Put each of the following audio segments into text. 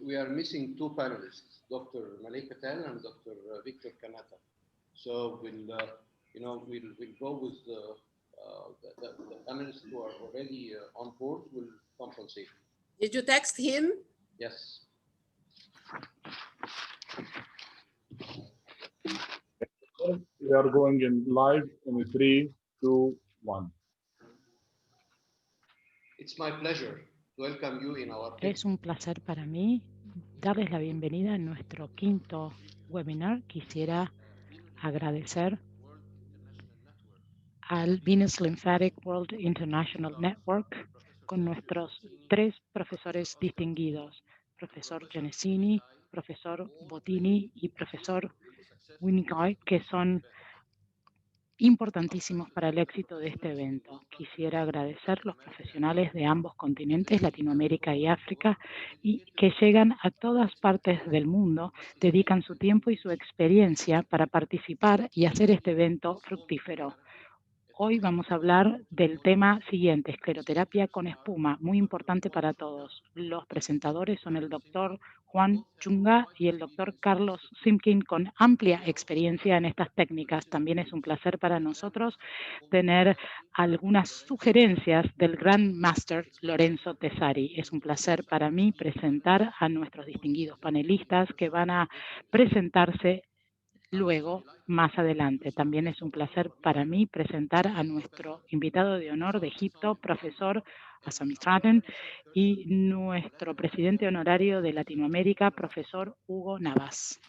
we are missing two panelists, Dr. Malek Patel and Dr. Victor Kanata. So we'll go with the panelists who are already on board will compensate. Did you text him? Yes. We are going in live in 3, 2, 1. It's my pleasure to welcome you in our. Es un placer para mí darles la bienvenida en nuestro quinto webinar. Quisiera agradecer al Venous Lymphatic World International Network con nuestros tres profesores distinguidos, profesor Genesini, profesor Bottini y profesor Winnicott, que son importantísimos para el éxito de este evento. Quisiera agradecer a los profesionales de ambos continentes, Latinoamérica y África, y que llegan a todas partes del mundo, dedican su tiempo y su experiencia para participar y hacer este evento fructífero. Hoy vamos a hablar del tema siguiente, escleroterapia con espuma, muy importante para todos. Los presentadores son el doctor Juan Chunga y el doctor Carlos Simkin, con amplia experiencia en estas técnicas. También es un placer para nosotros tener algunas sugerencias del Grand Master Lorenzo Tesari. Es un placer para mí presentar a nuestros distinguidos panelistas que van a presentarse luego, más adelante. También es un placer para mí presentar a nuestro invitado de honor de Egipto, profesor Assami Stratton, y nuestro presidente honorario de Latinoamérica, profesor Hugo Navas.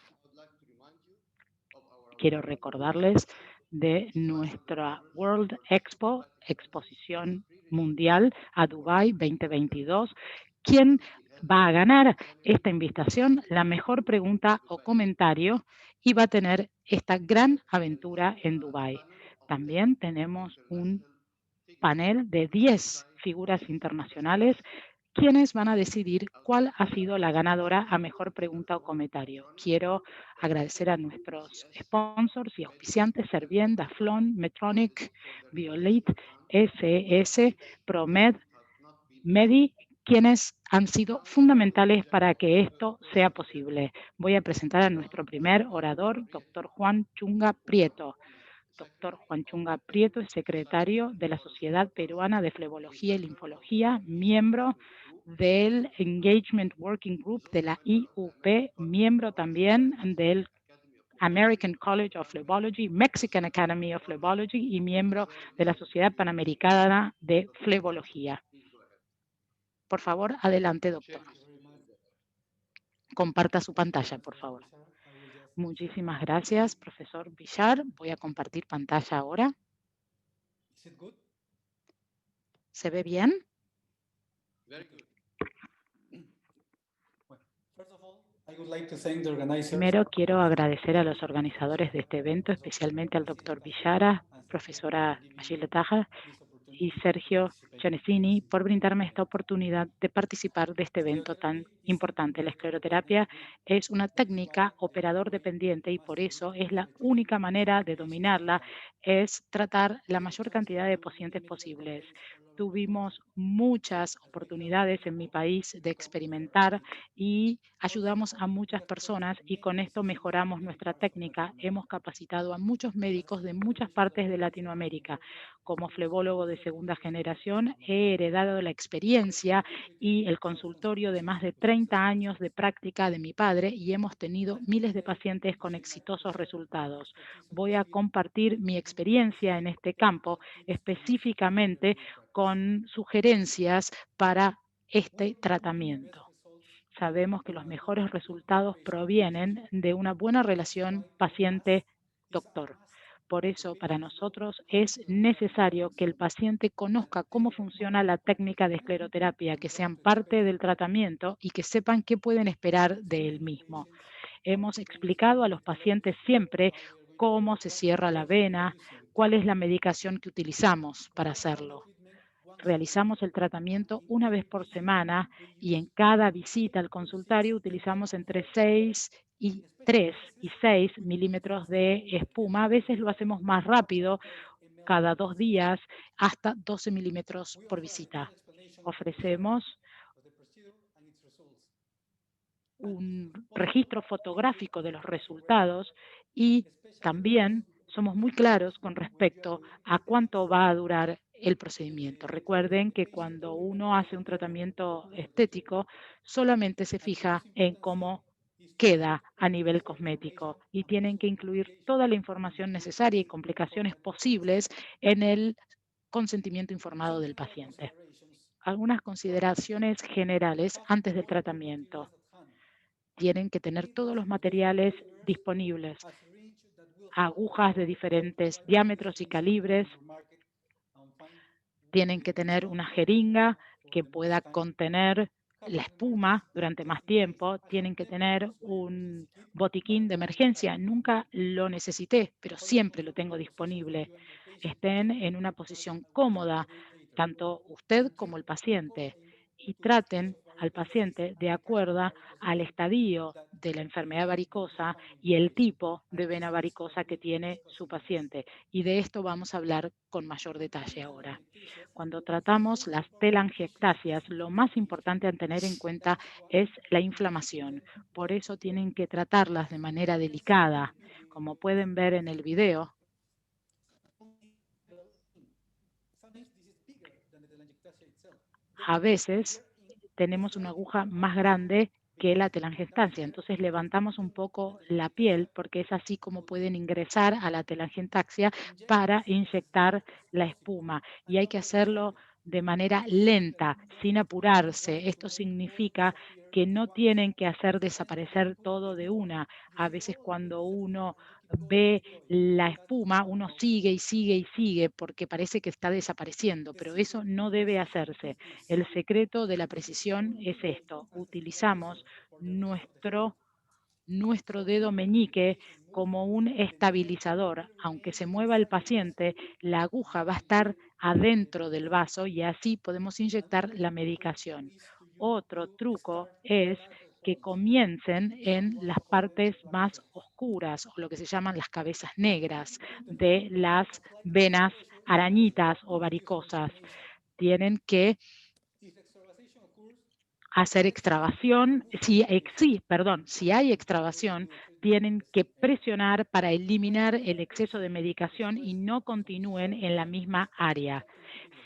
Quiero recordarles de nuestra World Expo, Exposición Mundial a Dubái 2022, ¿quién va a ganar esta invitación? La mejor pregunta o comentario y va a tener esta gran aventura en Dubái. También tenemos un panel de 10 figuras internacionales quienes van a decidir cuál ha sido la ganadora a mejor pregunta o comentario. Quiero agradecer a nuestros sponsors y auspiciantes, Servien, Daflon, Medtronic, Violet, SS, Promed, Medi, quienes han sido fundamentales para que esto sea posible. Voy a presentar a nuestro primer orador, doctor Juan Chunga Prieto. Doctor Juan Chunga Prieto es secretario de la Sociedad Peruana de Flebología y Linfología, miembro del Engagement Working Group de la IUP, miembro también del American College of Phlebology, Mexican Academy of Phlebology y miembro de la Sociedad Panamericana de Flebología. Por favor, adelante, doctor. Comparta su pantalla, por favor. Muchísimas gracias, profesor Villar. Voy a compartir pantalla ahora. ¿Se ve bien? Primero quiero agradecer a los organizadores de este evento, especialmente al doctor Villara, profesora Agile Taja y Sergio Genesini, por brindarme esta oportunidad de participar de este evento tan importante. La escleroterapia es una técnica operador dependiente y por eso es la única manera de dominarla, es tratar la mayor cantidad de pacientes posibles. Tuvimos muchas oportunidades en mi país de experimentar y ayudamos a muchas personas y con esto mejoramos nuestra técnica. Hemos capacitado a muchos médicos de muchas partes de Latinoamérica. Como flebólogo de segunda generación he heredado la experiencia y el consultorio de más de 30 años de práctica de mi padre y hemos tenido miles de pacientes con exitosos resultados. Voy a compartir mi experiencia en este campo, específicamente con sugerencias para este tratamiento. Sabemos que los mejores resultados provienen de una buena relación paciente-doctor. Por eso, para nosotros es necesario que el paciente conozca cómo funciona la técnica de escleroterapia, que sean parte del tratamiento y que sepan qué pueden esperar de él mismo. Hemos explicado a los pacientes siempre cómo se cierra la vena, cuál es la medicación que utilizamos para hacerlo. Realizamos el tratamiento una vez por semana y en cada visita al consultorio utilizamos entre 3 y 6 milímetros de espuma. A veces lo hacemos más rápido, cada 2 días, hasta 12 milímetros por visita. Ofrecemos un registro fotográfico de los resultados y también somos muy claros con respecto a cuánto va a durar el procedimiento. Recuerden que cuando uno hace un tratamiento estético, solamente se fija en cómo queda a nivel cosmético y tienen que incluir toda la información necesaria y complicaciones posibles en el consentimiento informado del paciente. Algunas consideraciones generales antes del tratamiento. Tienen que tener todos los materiales disponibles, agujas de diferentes diámetros y calibres, tienen que tener una jeringa que pueda contener la espuma durante más tiempo, tienen que tener un botiquín de emergencia. Nunca lo necesité, pero siempre lo tengo disponible. Estén en una posición cómoda, tanto usted como el paciente, y traten al paciente de acuerdo al estadio de la enfermedad varicosa y el tipo de vena varicosa que tiene su paciente. Y de esto vamos a hablar con mayor detalle ahora. Cuando tratamos las telangiectasias, lo más importante a tener en cuenta es la inflamación. Por eso tienen que tratarlas de manera delicada. Como pueden ver en el video, a veces tenemos una aguja más grande que la telangiectasia. Entonces levantamos un poco la piel porque es así como pueden ingresar a la telangiectasia para inyectar la espuma. Y hay que hacerlo de manera lenta, sin apurarse. Esto significa que no tienen que hacer desaparecer todo de una. A veces cuando uno ve la espuma, uno sigue y sigue y sigue porque parece que está desapareciendo, pero eso no debe hacerse. El secreto de la precisión es esto: utilizamos nuestro dedo meñique como un estabilizador. Aunque se mueva el paciente, la aguja va a estar adentro del vaso y así podemos inyectar la medicación. Otro truco es que comiencen en las partes más oscuras o lo que se llaman las cabezas negras de las venas arañitas o varicosas. Tienen que hacer extravasación, si hay extravasación, tienen que presionar para eliminar el exceso de medicación y no continúen en la misma área.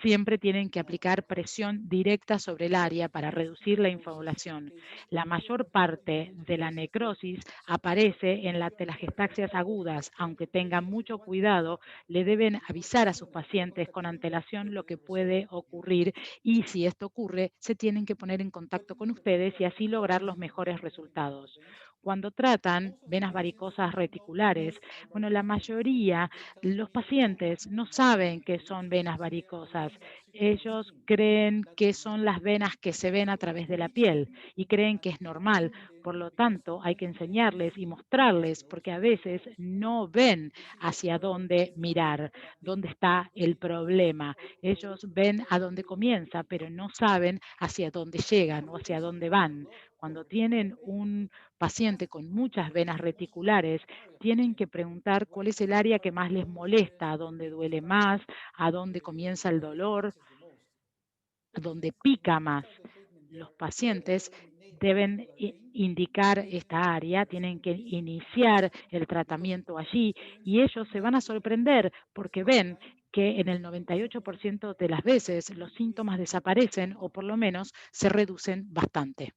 Siempre tienen que aplicar presión directa sobre el área para reducir la inflamación. La mayor parte de la necrosis aparece en las telangiectasias agudas. Aunque tengan mucho cuidado, le deben avisar a sus pacientes con antelación lo que puede ocurrir y si esto ocurre, se tienen que poner en contacto con ustedes y así lograr los mejores resultados. Cuando tratan venas varicosas reticulares, bueno, la mayoría, los pacientes no saben que son venas varicosas. Ellos creen que son las venas que se ven a través de la piel y creen que es normal. Por lo tanto, hay que enseñarles y mostrarles porque a veces no ven hacia dónde mirar, dónde está el problema. Ellos ven a dónde comienza, pero no saben hacia dónde llegan o hacia dónde van. Cuando tienen un paciente con muchas venas reticulares, tienen que preguntar cuál es el área que más les molesta, a dónde duele más, a dónde comienza el dolor, a dónde pica más. Los pacientes deben indicar esta área, tienen que iniciar el tratamiento allí y ellos se van a sorprender porque ven que en el 98% de las veces los síntomas desaparecen o por lo menos se reducen bastante.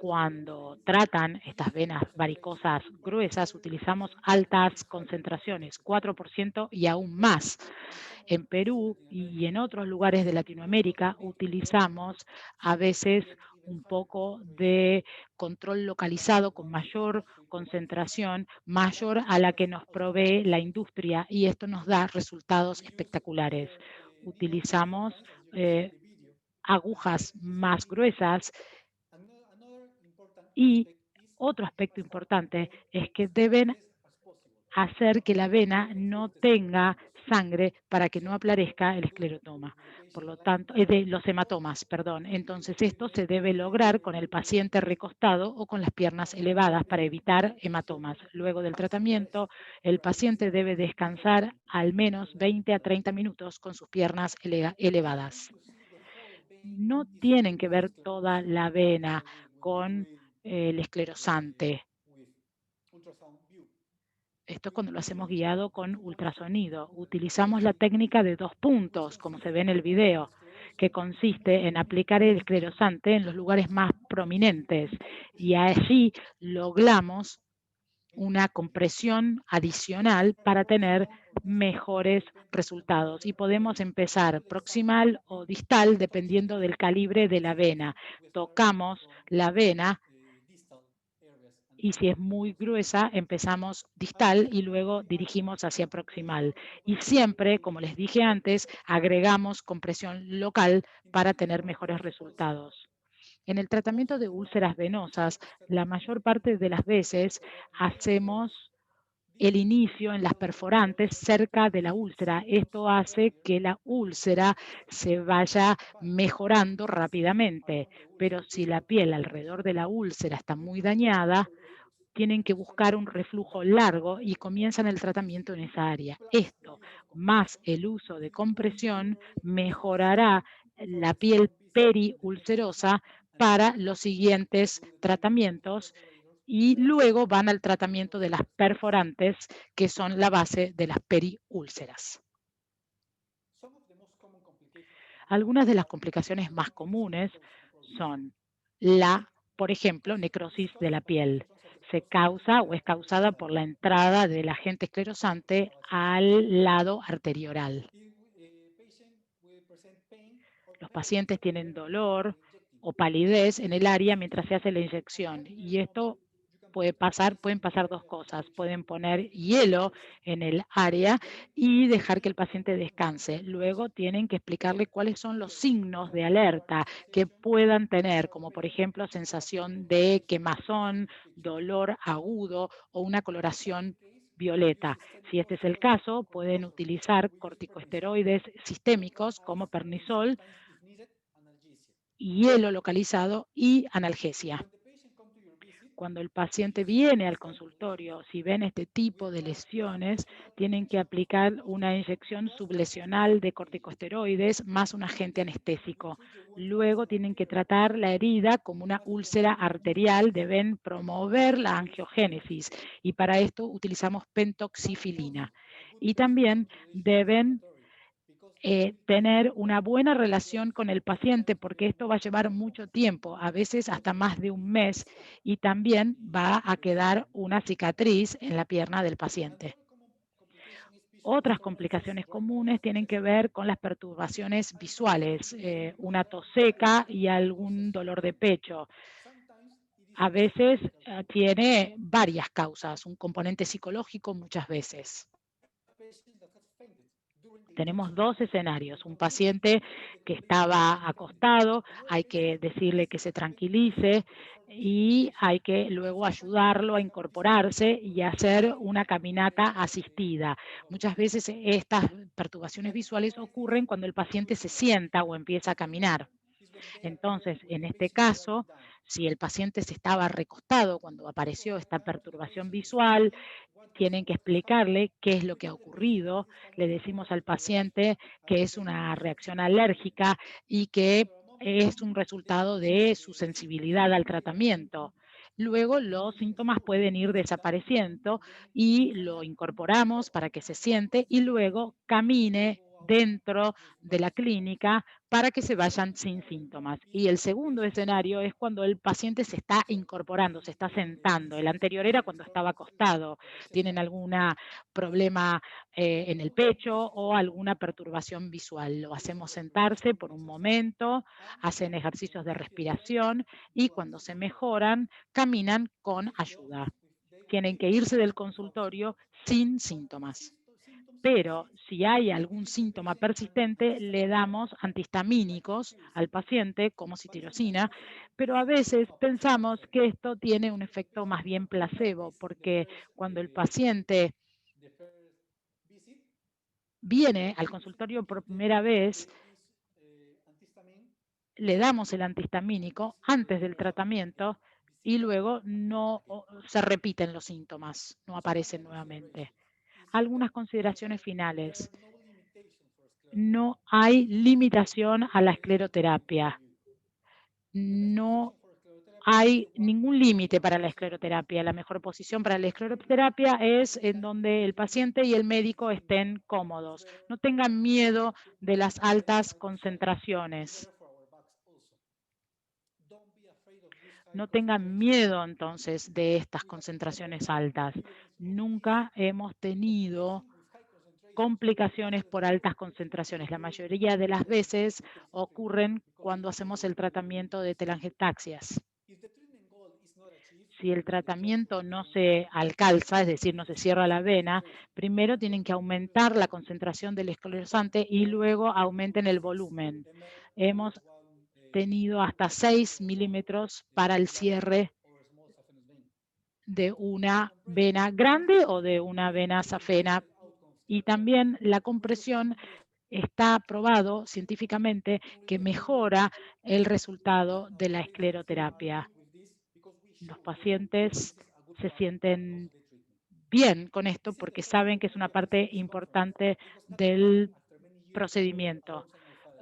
Cuando tratan estas venas varicosas gruesas, utilizamos altas concentraciones, 4% y aún más. En Perú y en otros lugares de Latinoamérica utilizamos a veces un poco de control localizado con mayor concentración, mayor a la que nos provee la industria, y esto nos da resultados espectaculares. Utilizamos agujas más gruesas y otro aspecto importante es que deben hacer que la vena no tenga sangre para que no aparezca el esclerotoma. Por lo tanto, de los hematomas, perdón. Entonces, esto se debe lograr con el paciente recostado o con las piernas elevadas para evitar hematomas. Luego del tratamiento, el paciente debe descansar al menos 20 a 30 minutos con sus piernas elevadas. no tienen que ver toda la vena con el esclerosante. Esto es cuando lo hacemos guiado con ultrasonido. Utilizamos la técnica de 2 puntos, como se ve en el video, que consiste en aplicar el esclerosante en los lugares más prominentes y allí logramos una compresión adicional para tener mejores resultados. Y podemos empezar proximal o distal dependiendo del calibre de la vena. Tocamos la vena y si es muy gruesa, empezamos distal y luego dirigimos hacia proximal. Y siempre, como les dije antes, agregamos compresión local para tener mejores resultados. En el tratamiento de úlceras venosas, la mayor parte de las veces hacemos el inicio en las perforantes cerca de la úlcera. Esto hace que la úlcera se vaya mejorando rápidamente, pero si la piel alrededor de la úlcera está muy dañada, tienen que buscar un reflujo largo y comienzan el tratamiento en esa área. Esto, más el uso de compresión, mejorará la piel periulcerosa para los siguientes tratamientos y luego van al tratamiento de las perforantes, que son la base de las periúlceras. Algunas de las complicaciones más comunes son por ejemplo, necrosis de la piel. Se causa o es causada por la entrada del agente esclerosante al lado arterioral. Los pacientes tienen dolor o palidez en el área mientras se hace la inyección y esto pueden pasar 2 cosas. Pueden poner hielo en el área y dejar que el paciente descanse. Luego tienen que explicarle cuáles son los signos de alerta que puedan tener, como por ejemplo sensación de quemazón, dolor agudo o una coloración violeta. Si este es el caso, pueden utilizar corticosteroides sistémicos como pernisol, hielo localizado y analgesia. Cuando el paciente viene al consultorio, si ven este tipo de lesiones, tienen que aplicar una inyección sublesional de corticosteroides más un agente anestésico. Luego tienen que tratar la herida como una úlcera arterial, deben promover la angiogénesis y para esto utilizamos pentoxifilina. Y también deben tener una buena relación con el paciente porque esto va a llevar mucho tiempo, a veces hasta más de un mes, y también va a quedar una cicatriz en la pierna del paciente. Otras complicaciones comunes tienen que ver con las perturbaciones visuales, una tos seca y algún dolor de pecho. A veces tiene varias causas, un componente psicológico muchas veces. Tenemos 2 escenarios. Un paciente que estaba acostado, hay que decirle que se tranquilice y hay que luego ayudarlo a incorporarse y hacer una caminata asistida. Muchas veces estas perturbaciones visuales ocurren cuando el paciente se sienta o empieza a caminar. Entonces, en este caso, si el paciente se estaba recostado cuando apareció esta perturbación visual, tienen que explicarle qué es lo que ha ocurrido. Le decimos al paciente que es una reacción alérgica y que es un resultado de su sensibilidad al tratamiento. Luego los síntomas pueden ir desapareciendo y lo incorporamos para que se siente y luego camine dentro de la clínica para que se vayan sin síntomas. Y el segundo escenario es cuando el paciente se está incorporando, se está sentando. El anterior era cuando estaba acostado, tienen algún problema en el pecho o alguna perturbación visual. Lo hacemos sentarse por un momento, hacen ejercicios de respiración y cuando se mejoran, caminan con ayuda. Tienen que irse del consultorio sin síntomas. Pero si hay algún síntoma persistente, le damos antihistamínicos al paciente, como citirosina, pero a veces pensamos que esto tiene un efecto más bien placebo, porque cuando el paciente viene al consultorio por primera vez, le damos el antihistamínico antes del tratamiento y luego no se repiten los síntomas, no aparecen nuevamente. Algunas consideraciones finales. no hay limitación a la escleroterapia. No hay ningún límite para la escleroterapia. La mejor posición para la escleroterapia es en donde el paciente y el médico estén cómodos. No tengan miedo de las altas concentraciones. No tengan miedo entonces de estas concentraciones altas. Nunca hemos tenido complicaciones por altas concentraciones. La mayoría de las veces ocurren cuando hacemos el tratamiento de telangiectasias. Si el tratamiento no se alcanza, es decir, no se cierra la vena, primero tienen que aumentar la concentración del esclerosante y luego aumenten el volumen. Hemos tenido hasta 6 milímetros para el cierre de una vena grande o de una vena safena. Y también la compresión está probado científicamente que mejora el resultado de la escleroterapia. Los pacientes se sienten bien con esto porque saben que es una parte importante del procedimiento.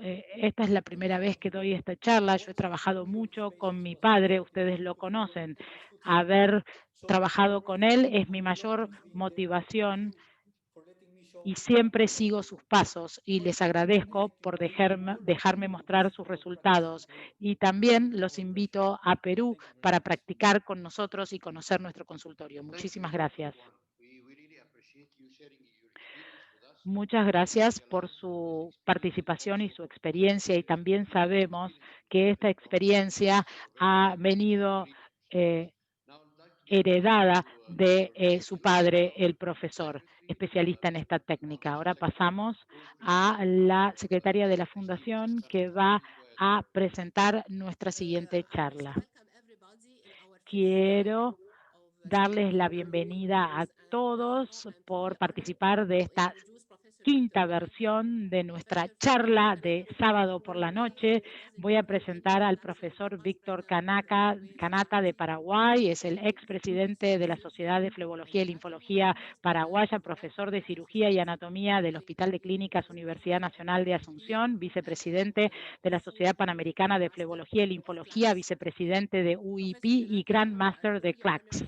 Esta es la primera vez que doy esta charla. Yo he trabajado mucho con mi padre, ustedes lo conocen. Haber trabajado con él es mi mayor motivación y siempre sigo sus pasos y les agradezco por dejarme mostrar sus resultados. Y también los invito a Perú para practicar con nosotros y conocer nuestro consultorio. Muchísimas gracias. Muchas gracias por su participación y su experiencia y también sabemos que esta experiencia ha venido heredada de su padre, el profesor, especialista en esta técnica. Ahora pasamos a la secretaria de la Fundación que va a presentar nuestra siguiente charla. Quiero darles la bienvenida a todos por participar de esta quinta versión de nuestra charla de sábado por la noche. Voy a presentar al profesor Víctor Kanata de Paraguay, es el expresidente de la Sociedad de Flebología y Linfología Paraguaya, profesor de Cirugía y Anatomía del Hospital de Clínicas Universidad Nacional de Asunción, vicepresidente de la Sociedad Panamericana de Flebología y Linfología, vicepresidente de UIP y Grand Master de CLACS.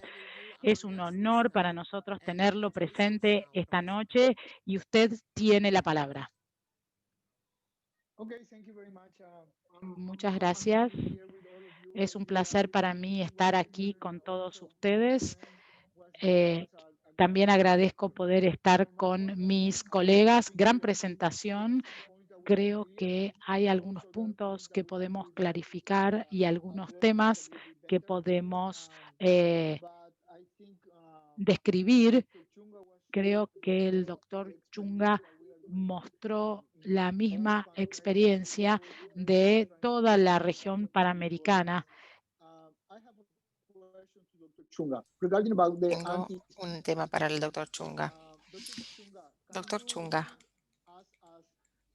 Es un honor para nosotros tenerlo presente esta noche y usted tiene la palabra. Muchas gracias. Es un placer para mí estar aquí con todos ustedes. También agradezco poder estar con mis colegas. Gran presentación. Creo que hay algunos puntos que podemos clarificar y algunos temas que podemos describir. Creo que el doctor Chunga mostró la misma experiencia de toda la región panamericana. Tengo un tema para el doctor Chunga. Doctor Chunga,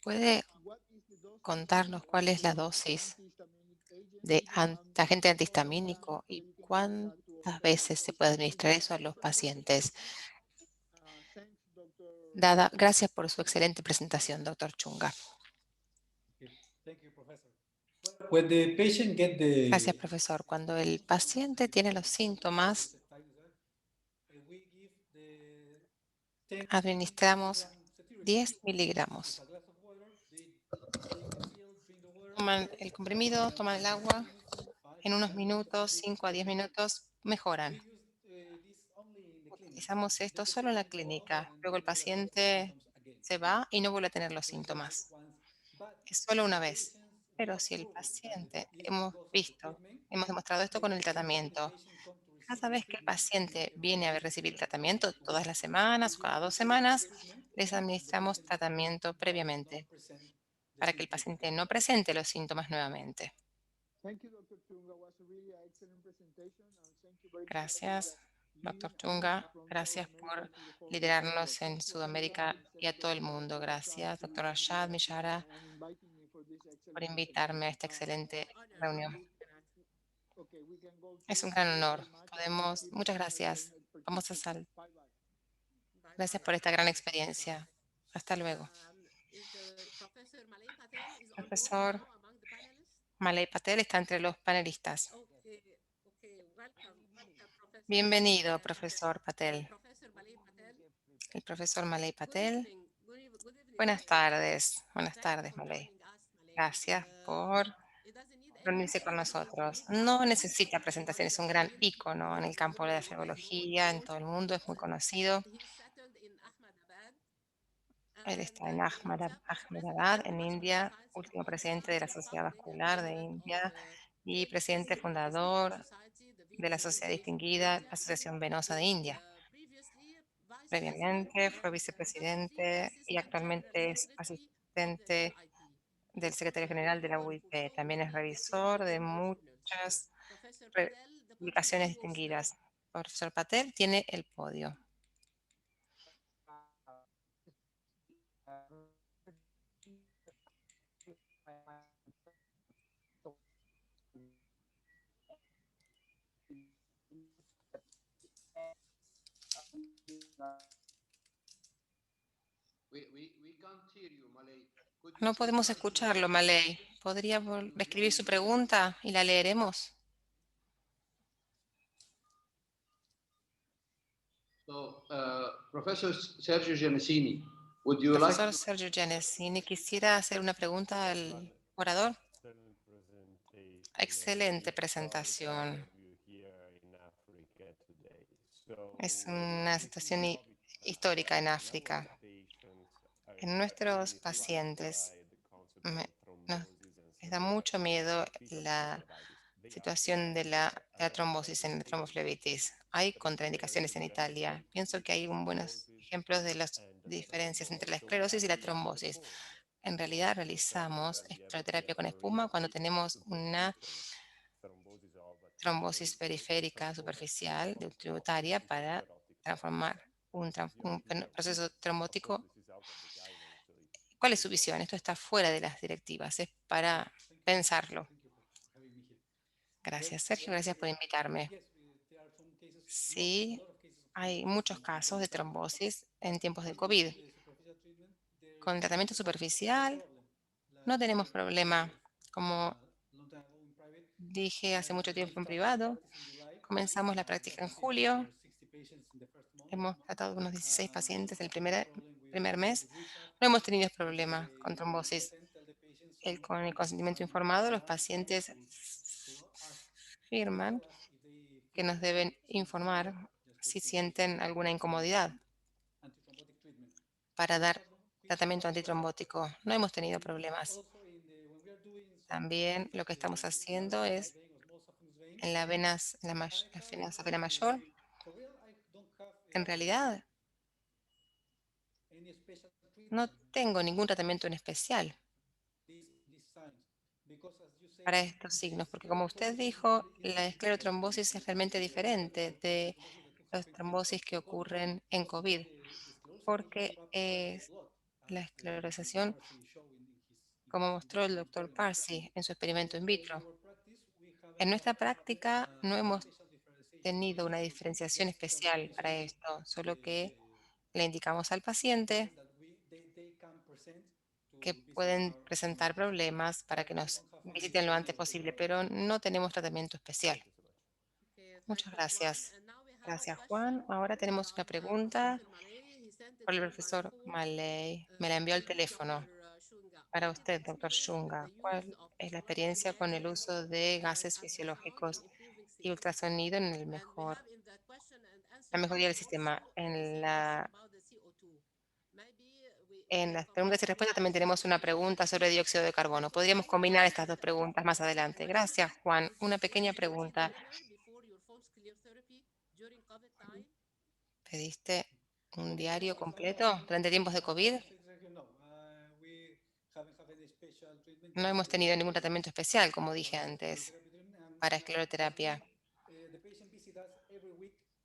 ¿puede contarnos cuál es la dosis de agente antihistamínico y cuántas veces se puede administrar eso a los pacientes? Gracias por su excelente presentación, doctor Chunga. Gracias, profesor. Cuando el paciente tiene los síntomas, administramos 10 miligramos. Toman el comprimido, toman el agua, en unos minutos, 5 a 10 minutos, mejoran. Utilizamos esto solo en la clínica. Luego el paciente se va y no vuelve a tener los síntomas. Es solo una vez. Pero si el paciente, hemos demostrado esto con el tratamiento. Cada vez que el paciente viene a recibir el tratamiento, todas las semanas o cada 2 semanas, les administramos tratamiento previamente para que el paciente no presente los síntomas nuevamente. Gracias, doctor Chunga. Gracias por liderarnos en Sudamérica y a todo el mundo. Gracias, doctor Rashad Mishara, por invitarme a esta excelente reunión. Es un gran honor. Muchas gracias. Vamos a Gracias por esta gran experiencia. Hasta luego. Profesor Malay Patel está entre los panelistas. Bienvenido, profesor Patel. El profesor Malay Patel. Buenas tardes, Malay. Gracias por reunirse con nosotros. No necesita presentación, es un gran ícono en el campo de la geología, en todo el mundo, es muy conocido. Él está en Ahmedabad, en India, último presidente de la Sociedad Vascular de India y presidente fundador de la Sociedad Distinguida, la Asociación Venosa de India. Previamente fue vicepresidente y actualmente es asistente del secretario general de la UIP. También es revisor de muchas publicaciones distinguidas. Profesor Patel tiene el podio. We can't hear you, Malay. Could you No please podemos try to- escucharlo, Malay. ¿Podría escribir su pregunta y la leeremos? So, Professor Sergio Genesini, would you like Profesor Sergio Genesini, quisiera hacer una pregunta al orador. Excelente presentación. Es una situación histórica en África. En nuestros pacientes les da mucho miedo la situación de la trombosis en la tromboflebitis. Hay contraindicaciones en Italia. Pienso que hay buenos ejemplos de las diferencias entre la esclerosis y la trombosis. En realidad realizamos escleroterapia con espuma cuando tenemos una trombosis periférica superficial tributaria para transformar un proceso trombótico. ¿Cuál es su visión? Esto está fuera de las directivas, es para pensarlo. Gracias, Sergio, gracias por invitarme. Sí, hay muchos casos de trombosis en tiempos de COVID. Con tratamiento superficial no tenemos problema. Como dije hace mucho tiempo en privado, comenzamos la práctica en julio. Hemos tratado unos 16 pacientes el primer mes. No hemos tenido problemas con trombosis. Con el consentimiento informado, los pacientes firman que nos deben informar si sienten alguna incomodidad para dar tratamiento antitrombótico. No hemos tenido problemas. También lo que estamos haciendo es en la vena mayor. En realidad, no tengo ningún tratamiento en especial para estos signos, porque como usted dijo, la esclerotrombosis es realmente diferente de las trombosis que ocurren en COVID, porque es la esclerozación, como mostró el doctor Parsi en su experimento in vitro. En nuestra práctica no hemos tenido una diferenciación especial para esto, solo que le indicamos al paciente que pueden presentar problemas para que nos visiten lo antes posible, pero no tenemos tratamiento especial. Muchas gracias. Gracias, Juan. Ahora tenemos una pregunta por el profesor Malay. Me la envió al teléfono. Para usted, doctor Shunga, ¿cuál es la experiencia con el uso de gases fisiológicos y ultrasonido en la mejoría del sistema? En las preguntas y respuestas también tenemos una pregunta sobre dióxido de carbono. Podríamos combinar estas dos preguntas más adelante. Gracias, Juan. Una pequeña pregunta. ¿Pediste un diario completo durante tiempos de COVID? No hemos tenido ningún tratamiento especial, como dije antes, para escleroterapia.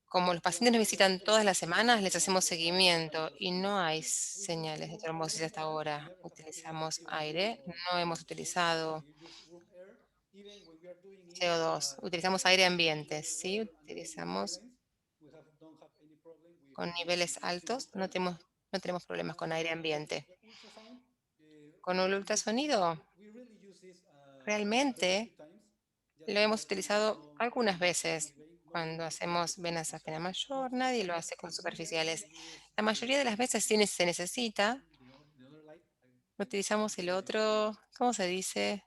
Como los pacientes nos visitan todas las semanas, les hacemos seguimiento y no hay señales de trombosis hasta ahora. Utilizamos aire, no hemos utilizado CO2, utilizamos aire ambiente, sí, utilizamos con niveles altos, no tenemos problemas con aire ambiente. Con el ultrasonido, realmente lo hemos utilizado algunas veces cuando hacemos venas a pena mayor. Nadie lo hace con superficiales. La mayoría de las veces sí se necesita. Utilizamos el otro, ¿cómo se dice?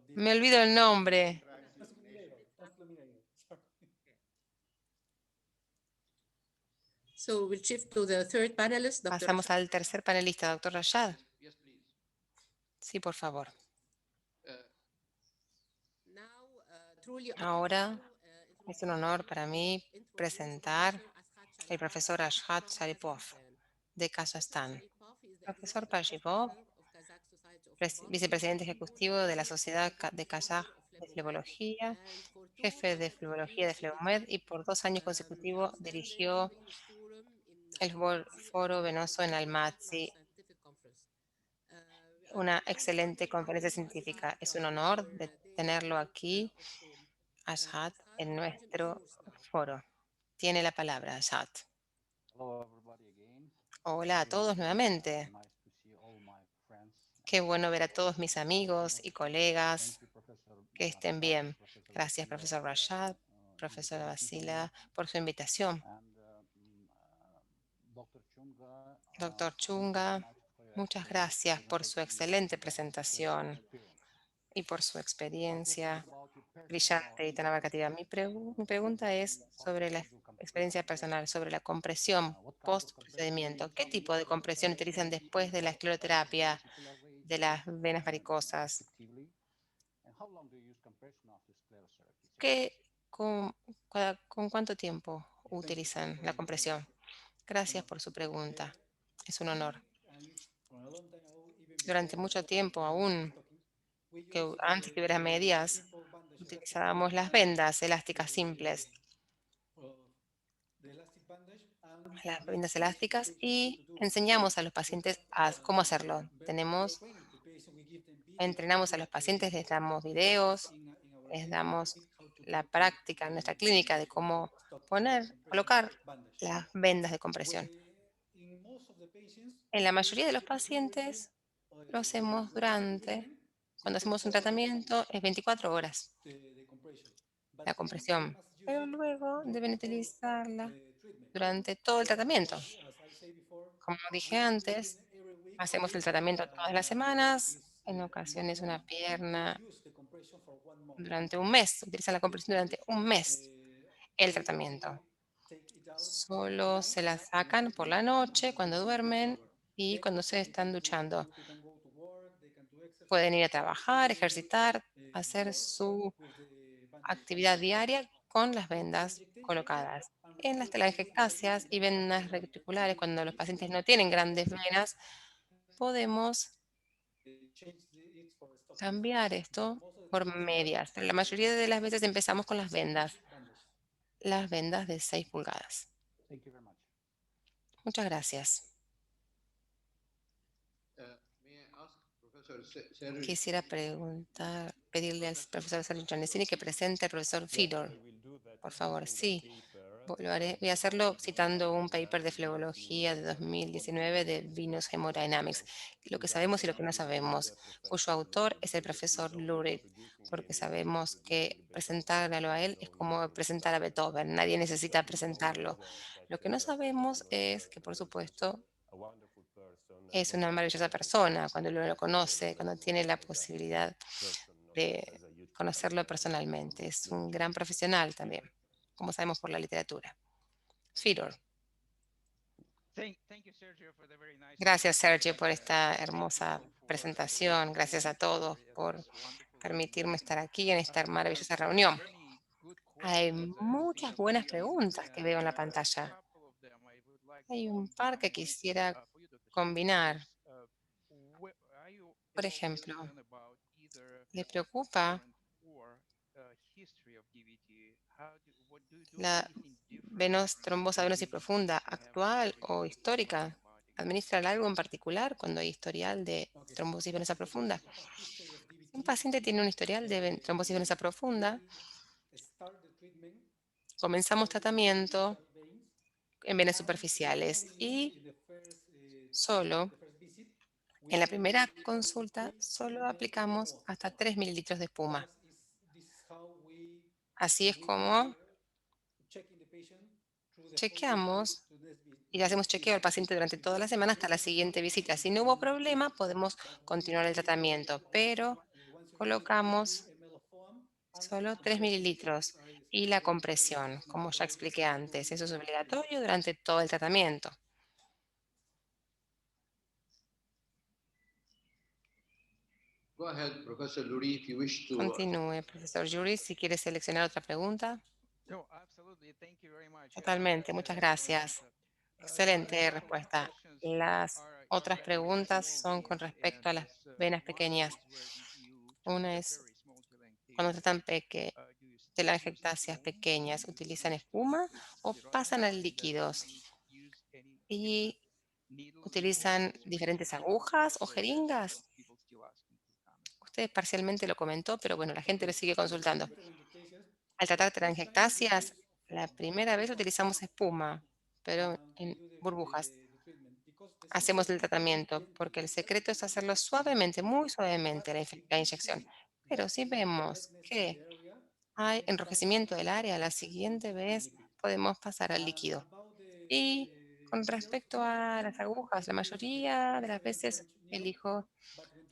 Me olvido el nombre. So we'll shift to the third panelist, Dr. Pasamos al tercer panelista, doctor Rashad. Yes, please. Sí, por favor. Now, truly Ahora es un honor para mí presentar al profesor Ashad Sharipov de Kazajstán. Profesor Pashipov, vicepresidente ejecutivo de la Sociedad de Kazaj de Flebología, jefe de Flebología de Flebomed y por 2 años consecutivos dirigió el Foro Venoso en Almaty, una excelente conferencia científica. Es un honor de tenerlo aquí, Ashad, en nuestro foro. Tiene la palabra, Ashad. Hola a todos nuevamente. Qué bueno ver a todos mis amigos y colegas que estén bien. Gracias, profesor Rashad, profesora Basila, por su invitación. Doctor Chunga, muchas gracias por su excelente presentación y por su experiencia brillante y tan abarcativa. Mi pregunta es sobre la experiencia personal, sobre la compresión post-procedimiento. ¿Qué tipo de compresión utilizan después de la escleroterapia de las venas varicosas? ¿Con, con cuánto tiempo utilizan la compresión? Gracias por su pregunta. Es un honor. Durante mucho tiempo, aún antes que hubiera medias, utilizábamos las vendas elásticas simples, las vendas elásticas, y enseñamos a los pacientes cómo hacerlo. Entrenamos a los pacientes, les damos videos, les damos la práctica en nuestra clínica de cómo colocar las vendas de compresión. En la mayoría de los pacientes lo hacemos cuando hacemos un tratamiento, es 24 horas la compresión, pero luego deben utilizarla durante todo el tratamiento. Como dije antes, hacemos el tratamiento todas las semanas, en ocasiones una pierna durante un mes, utilizan la compresión durante un mes el tratamiento. Solo se la sacan por la noche cuando duermen y cuando se están duchando. Pueden ir a trabajar, ejercitar, hacer su actividad diaria con las vendas colocadas. En las telangiectasias y venas reticulares, cuando los pacientes no tienen grandes venas, podemos cambiar esto por medias. Pero la mayoría de las veces empezamos con las vendas de 6 pulgadas. Muchas gracias. May I ask Professor Sergio? Quisiera pedirle al profesor Sergio Giannesini que presente al profesor Fedor. Por favor, sí. Lo haré. Voy a hacerlo citando un paper de flebología de 2019 de Venus Hemodynamics, lo que sabemos y lo que no sabemos, cuyo autor es el profesor Lurie, porque sabemos que presentarlo a él es como presentar a Beethoven, nadie necesita presentarlo. Lo que no sabemos es que, por supuesto, es una maravillosa persona cuando uno lo conoce, cuando tiene la posibilidad de conocerlo personalmente. Es un gran profesional también, como sabemos por la literatura. Fedor. Gracias, Sergio, por esta hermosa presentación. Gracias a todos por permitirme estar aquí en esta maravillosa reunión. Hay muchas buenas preguntas que veo en la pantalla. Hay un par que quisiera combinar. Por ejemplo, ¿le preocupa la trombosa venosa profunda actual o histórica? ¿Administran algo en particular cuando hay historial de trombosis venosa profunda? Si un paciente tiene un historial de trombosis venosa profunda, comenzamos tratamiento en venas superficiales y solo En la primera consulta solo aplicamos hasta 3 mililitros de espuma. Así es como chequeamos y le hacemos chequeo al paciente durante toda la semana hasta la siguiente visita. Si no hubo problema, podemos continuar el tratamiento, pero colocamos solo 3 mililitros y la compresión, como ya expliqué antes. Eso es obligatorio durante todo el tratamiento. Go ahead, Professor Lurie, if you wish to. Continúe, profesor Juris, si quiere seleccionar otra pregunta. No, absolutely. Thank you very much. Totalmente, muchas gracias. Excelente respuesta. Las otras preguntas son con respecto a las venas pequeñas. Una es cuando tratan telangiectasias pequeñas, ¿utilizan espuma o pasan a líquidos? ¿Y utilizan diferentes agujas o jeringas? Usted parcialmente lo comentó, pero bueno, la gente lo sigue consultando. Al tratar telangiectasias, la primera vez utilizamos espuma, pero en burbujas. Hacemos el tratamiento, porque el secreto es hacerlo suavemente, muy suavemente la inyección. Pero si vemos que hay enrojecimiento del área, la siguiente vez podemos pasar al líquido. Y con respecto a las agujas, la mayoría de las veces elijo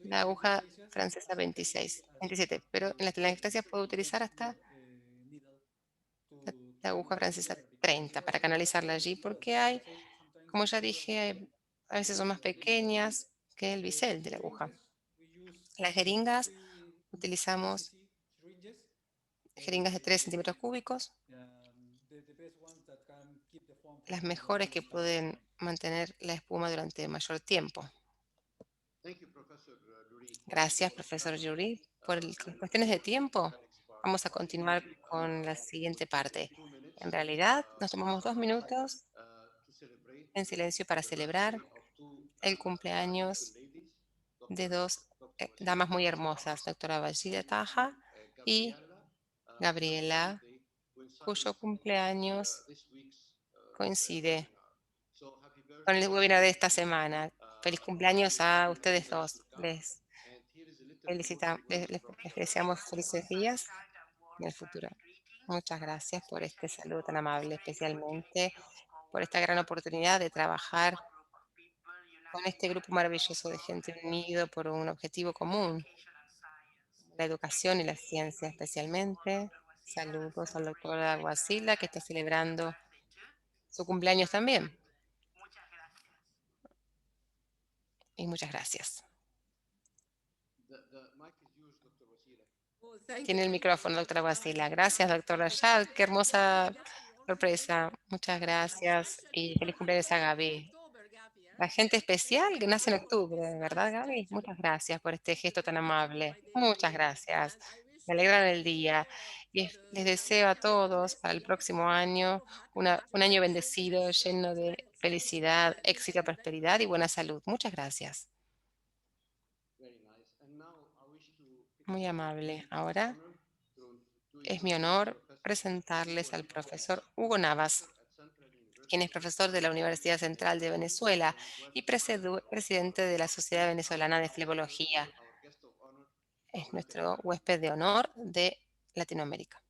la aguja francesa 26, 27, pero en la telangiectasia puedo utilizar hasta la aguja francesa 30 para canalizarla allí, porque hay, como ya dije, a veces son más pequeñas que el bisel de la aguja. Las jeringas, utilizamos jeringas de 3 centímetros cúbicos, las mejores que pueden mantener la espuma durante mayor tiempo. Thank you, Professor Lurie. Gracias, profesor Yuri. Por cuestiones de tiempo, vamos a continuar con la siguiente parte. En realidad, nos tomamos 2 minutos en silencio para celebrar el cumpleaños de dos damas muy hermosas, doctora Vajida Taja y Gabriela, cuyo cumpleaños coincide con el webinar de esta semana. Feliz cumpleaños a ustedes dos. Les deseamos felices días en el futuro. Muchas gracias por este saludo tan amable, especialmente por esta gran oportunidad de trabajar con este grupo maravilloso de gente unido por un objetivo común, la educación y la ciencia especialmente. Saludos al doctor Aguasila, que está celebrando su cumpleaños también. Y muchas gracias. The mic is yours, Dr. Wasila. Oh, thank Tiene you, el thank you, micrófono, Dr. doctora Rashad. Guasila. Gracias, doctor Rashad. Qué hermosa sorpresa. Muchas gracias y feliz cumpleaños a Gaby. La gente especial que nace en octubre, ¿verdad, Gaby? Muchas gracias por este gesto tan amable. Muchas gracias. Me alegran el día. Y les deseo a todos para el próximo año un año bendecido, lleno de felicidad, éxito, prosperidad y buena salud. Muchas gracias. Very nice. And now I wish to Muy amable. Ahora to es mi introduce honor Professor presentarles Hugo al Navas, profesor Hugo Navas, professor at Central University, quien es profesor de la Universidad Central de Venezuela y presidente de la Sociedad Venezolana de Flebología. our guest of honor. Es nuestro huésped de honor de Latinoamérica.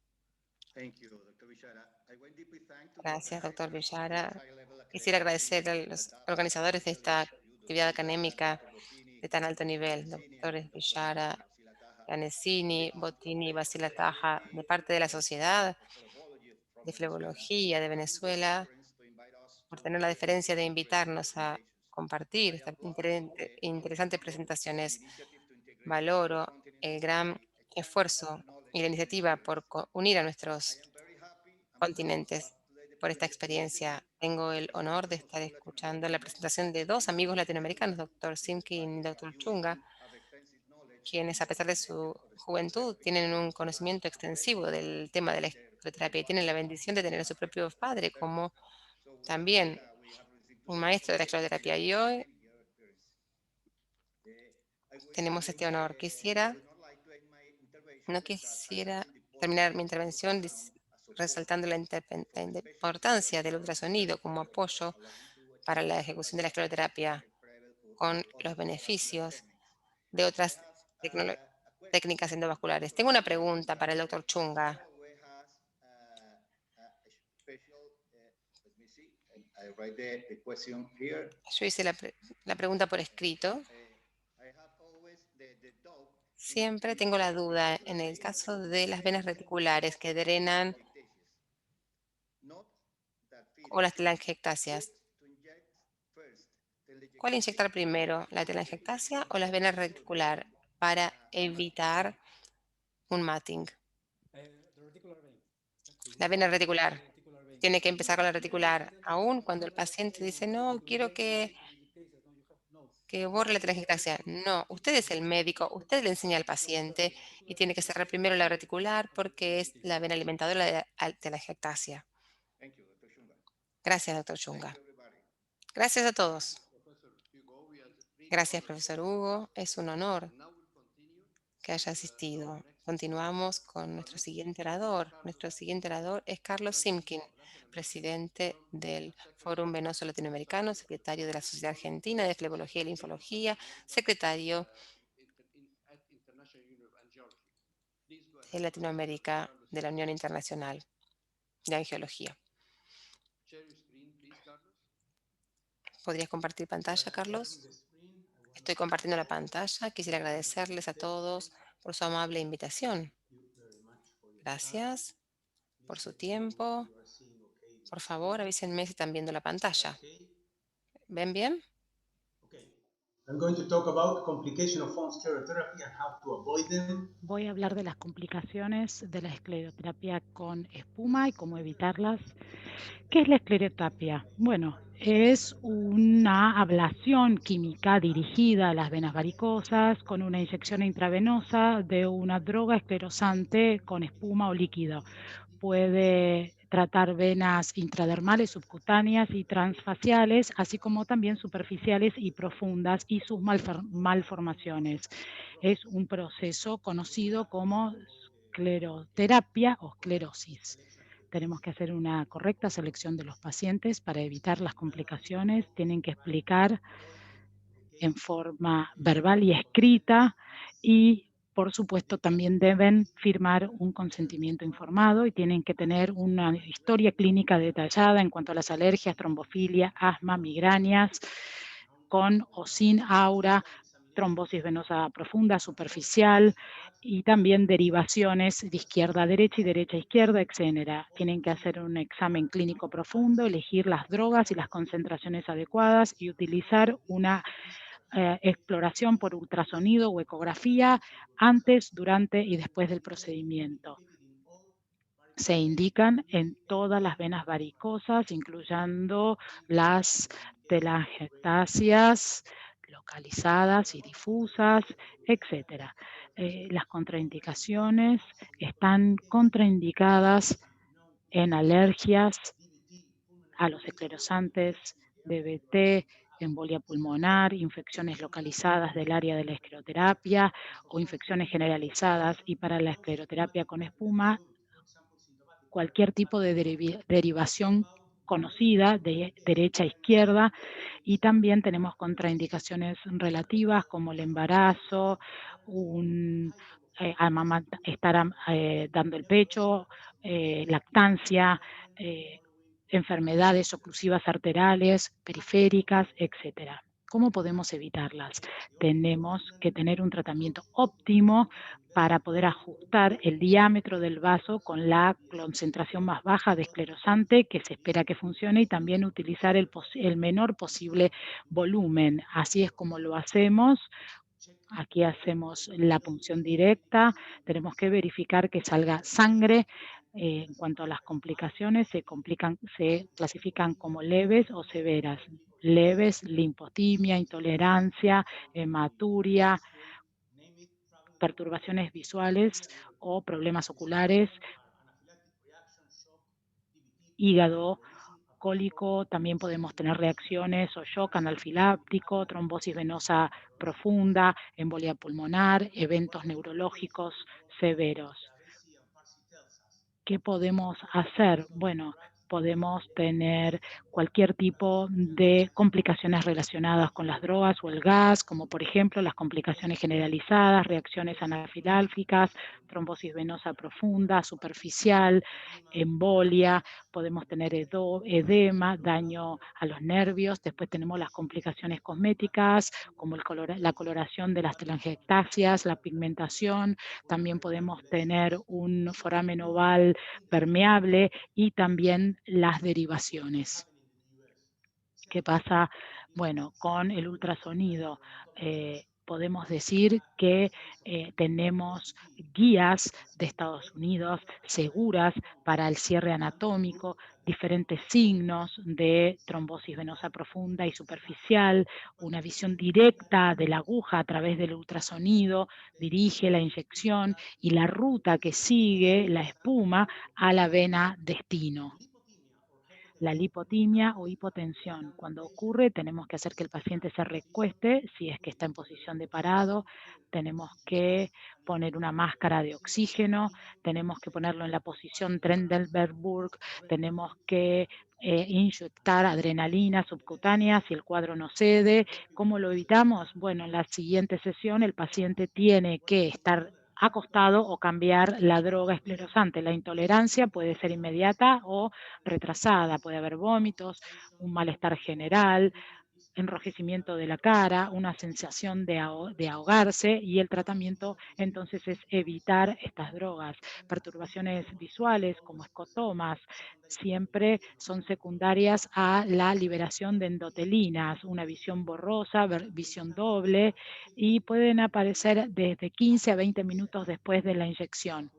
Gracias, doctor Villara. Quisiera agradecer a los organizadores de esta actividad académica de tan alto nivel, doctores Villara, Canesini, Bottini y Basila Taja, de parte de la Sociedad de Flebología de Venezuela, por tener la deferencia de invitarnos a compartir estas interesantes presentaciones. Valoro el gran esfuerzo y la iniciativa por unir a nuestros continentes. Por esta experiencia, tengo el honor de estar escuchando la presentación de dos amigos latinoamericanos, doctor Simkin y doctor Chunga, quienes a pesar de su juventud tienen un conocimiento extensivo del tema de la escleroterapia y tienen la bendición de tener a su propio padre como también un maestro de la escleroterapia. Y hoy tenemos este honor. No quisiera terminar mi intervención resaltando la importancia del ultrasonido como apoyo para la ejecución de la escleroterapia con los beneficios de otras técnicas endovasculares. Tengo una pregunta para el doctor Chunga. Yo hice la pregunta por escrito. Siempre tengo la duda en el caso de las venas reticulares que drenan o las telangiectasias. ¿Cuál inyectar primero, la telangiectasia o las venas reticular para evitar un matting? La vena reticular. Tiene que empezar con la reticular, aún cuando el paciente dice, no, quiero que borre la telangiectasia. No, usted es el médico, usted le enseña al paciente y tiene que cerrar primero la reticular porque es la vena alimentadora de la telangiectasia. Gracias, doctor Chunga. Gracias a todos. Gracias, profesor Hugo. Es un honor que haya asistido. Continuamos con nuestro siguiente orador. Nuestro siguiente orador es Carlos Simkin, presidente del Fórum Venoso Latinoamericano, secretario de la Sociedad Argentina de Flebología y Linfología, secretario de Latinoamérica de la Unión Internacional de Angiología. ¿Podrías compartir pantalla, Carlos? Estoy compartiendo la pantalla. Quisiera agradecerles a todos por su amable invitación. Gracias por su tiempo. Por favor, avísenme si están viendo la pantalla. ¿Ven bien? Voy a hablar de las complicaciones de la escleroterapia con espuma y cómo evitarlas. ¿Qué es la escleroterapia? Bueno, es una ablación química dirigida a las venas varicosas con una inyección intravenosa de una droga esclerosante con espuma o líquido. Puede tratar venas intradermales, subcutáneas y transfaciales, así como también superficiales y profundas y sus malformaciones. Es un proceso conocido como escleroterapia o esclerosis. Tenemos que hacer una correcta selección de los pacientes para evitar las complicaciones. Tienen que explicar en forma verbal y escrita y, por supuesto, también deben firmar un consentimiento informado y tienen que tener una historia clínica detallada en cuanto a las alergias, trombofilia, asma, migrañas, con o sin aura, trombosis venosa profunda, superficial y también derivaciones de izquierda a derecha y derecha a izquierda, etc. Tienen que hacer un examen clínico profundo, elegir las drogas y las concentraciones adecuadas y utilizar una exploración por ultrasonido o ecografía antes, durante y después del procedimiento. Se indican en todas las venas varicosas, incluyendo las telangiectasias localizadas y difusas, etc. Las contraindicaciones están contraindicadas en alergias a los esclerosantes, DVT, embolia pulmonar, infecciones localizadas del área de la escleroterapia o infecciones generalizadas, y para la escleroterapia con espuma, cualquier tipo de derivación conocida de derecha a izquierda, y también tenemos contraindicaciones relativas como el embarazo, estar dando el pecho, lactancia, enfermedades oclusivas arteriales, periféricas, etc. ¿Cómo podemos evitarlas? Tenemos que tener un tratamiento óptimo para poder ajustar el diámetro del vaso con la concentración más baja de esclerosante que se espera que funcione, y también utilizar el menor posible volumen. Así es como lo hacemos. Aquí hacemos la punción directa. Tenemos que verificar que salga sangre. En cuanto a las complicaciones, se clasifican como leves o severas. Leves, linfotimia, intolerancia, hematuria, perturbaciones visuales o problemas oculares, hígado, cólico. También podemos tener reacciones o shock anafiláctico, trombosis venosa profunda, embolia pulmonar, eventos neurológicos severos. ¿Qué podemos hacer? Bueno, podemos tener cualquier tipo de complicaciones relacionadas con las drogas o el gas, como por ejemplo las complicaciones generalizadas, reacciones anafilácticas, trombosis venosa profunda, superficial, embolia, podemos tener edema, daño a los nervios. Después tenemos las complicaciones cosméticas, como la coloración de las telangiectasias, la pigmentación. También podemos tener un foramen oval permeable y también las derivaciones. ¿Qué pasa? Bueno, con el ultrasonido podemos decir que tenemos guías de Estados Unidos seguras para el cierre anatómico, diferentes signos de trombosis venosa profunda y superficial, una visión directa de la aguja a través del ultrasonido, dirige la inyección y la ruta que sigue la espuma a la vena destino. La lipotimia o hipotensión. Cuando ocurre, tenemos que hacer que el paciente se recueste, si es que está en posición de parado, tenemos que poner una máscara de oxígeno, tenemos que ponerlo en la posición Trendelenburg, tenemos que inyectar adrenalina subcutánea si el cuadro no cede. ¿Cómo lo evitamos? Bueno, en la siguiente sesión el paciente tiene que estar acostado o cambiar la droga esclerosante. La intolerancia puede ser inmediata o retrasada, puede haber vómitos, un malestar general, enrojecimiento de la cara, una sensación de ahogarse, y el tratamiento entonces es evitar estas drogas. Perturbaciones visuales como escotomas siempre son secundarias a la liberación de endotelinas, una visión borrosa, visión doble, y pueden aparecer desde 15 a 20 minutos después de la inyección.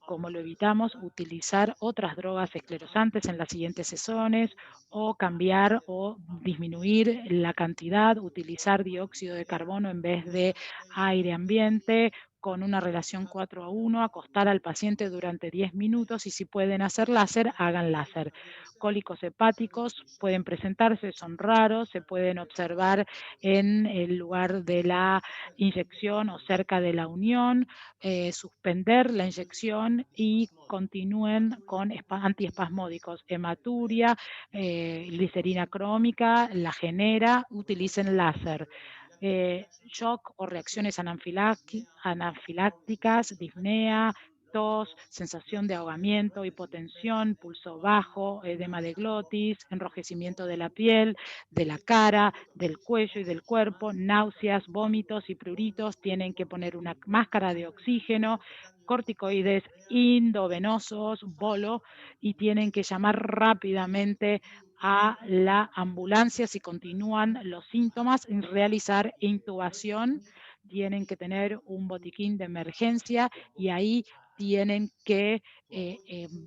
¿Cómo lo evitamos? Utilizar otras drogas esclerosantes en las siguientes sesiones, o cambiar o disminuir la cantidad, utilizar dióxido de carbono en vez de aire ambiente, con una relación 4:1, acostar al paciente durante 10 minutos, y si pueden hacer láser, hagan láser. Cólicos hepáticos pueden presentarse, son raros, se pueden observar en el lugar de la inyección o cerca de la unión. Suspender la inyección y continúen con antiespasmódicos, hematuria, glicerina crómica, la genera, utilicen láser. Shock o reacciones anafilácticas, disnea, tos, sensación de ahogamiento, hipotensión, pulso bajo, edema de glotis, enrojecimiento de la piel, de la cara, del cuello y del cuerpo, náuseas, vómitos y pruritos. Tienen que poner una máscara de oxígeno, corticoides endovenosos, bolo, y tienen que llamar rápidamente a la ambulancia si continúan los síntomas, en realizar intubación. Tienen que tener un botiquín de emergencia, y ahí tienen que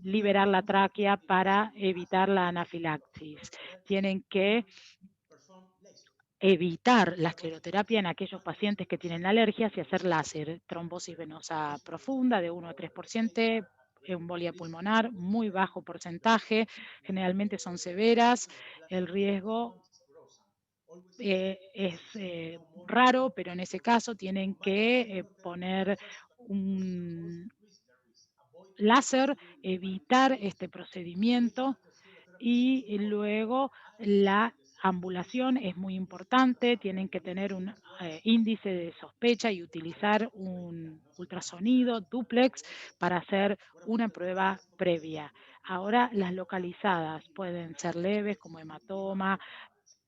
liberar la tráquea para evitar la anafilaxis. Tienen que evitar la escleroterapia en aquellos pacientes que tienen alergias y hacer láser. Trombosis venosa profunda de 1 a 3%, embolia pulmonar, muy bajo porcentaje, generalmente son severas. El riesgo es raro, pero en ese caso tienen que poner un láser, evitar este procedimiento, y luego la ambulación es muy importante. Tienen que tener un índice de sospecha y utilizar un ultrasonido dúplex para hacer una prueba previa. Ahora, las localizadas pueden ser leves, como hematoma,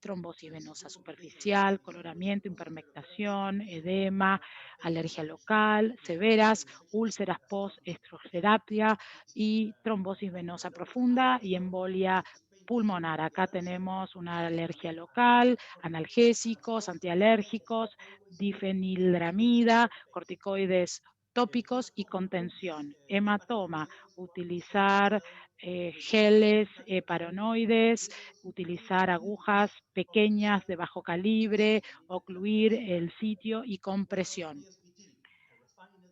trombosis venosa superficial, coloramiento, hipermectación, edema, alergia local, severas, úlceras post-estroterapia y trombosis venosa profunda y embolia pulmonar. Acá tenemos una alergia local, analgésicos, antialérgicos, difenildramida, corticoides tópicos y contención. Hematoma, utilizar geles paranoides, utilizar agujas pequeñas de bajo calibre, ocluir el sitio y compresión.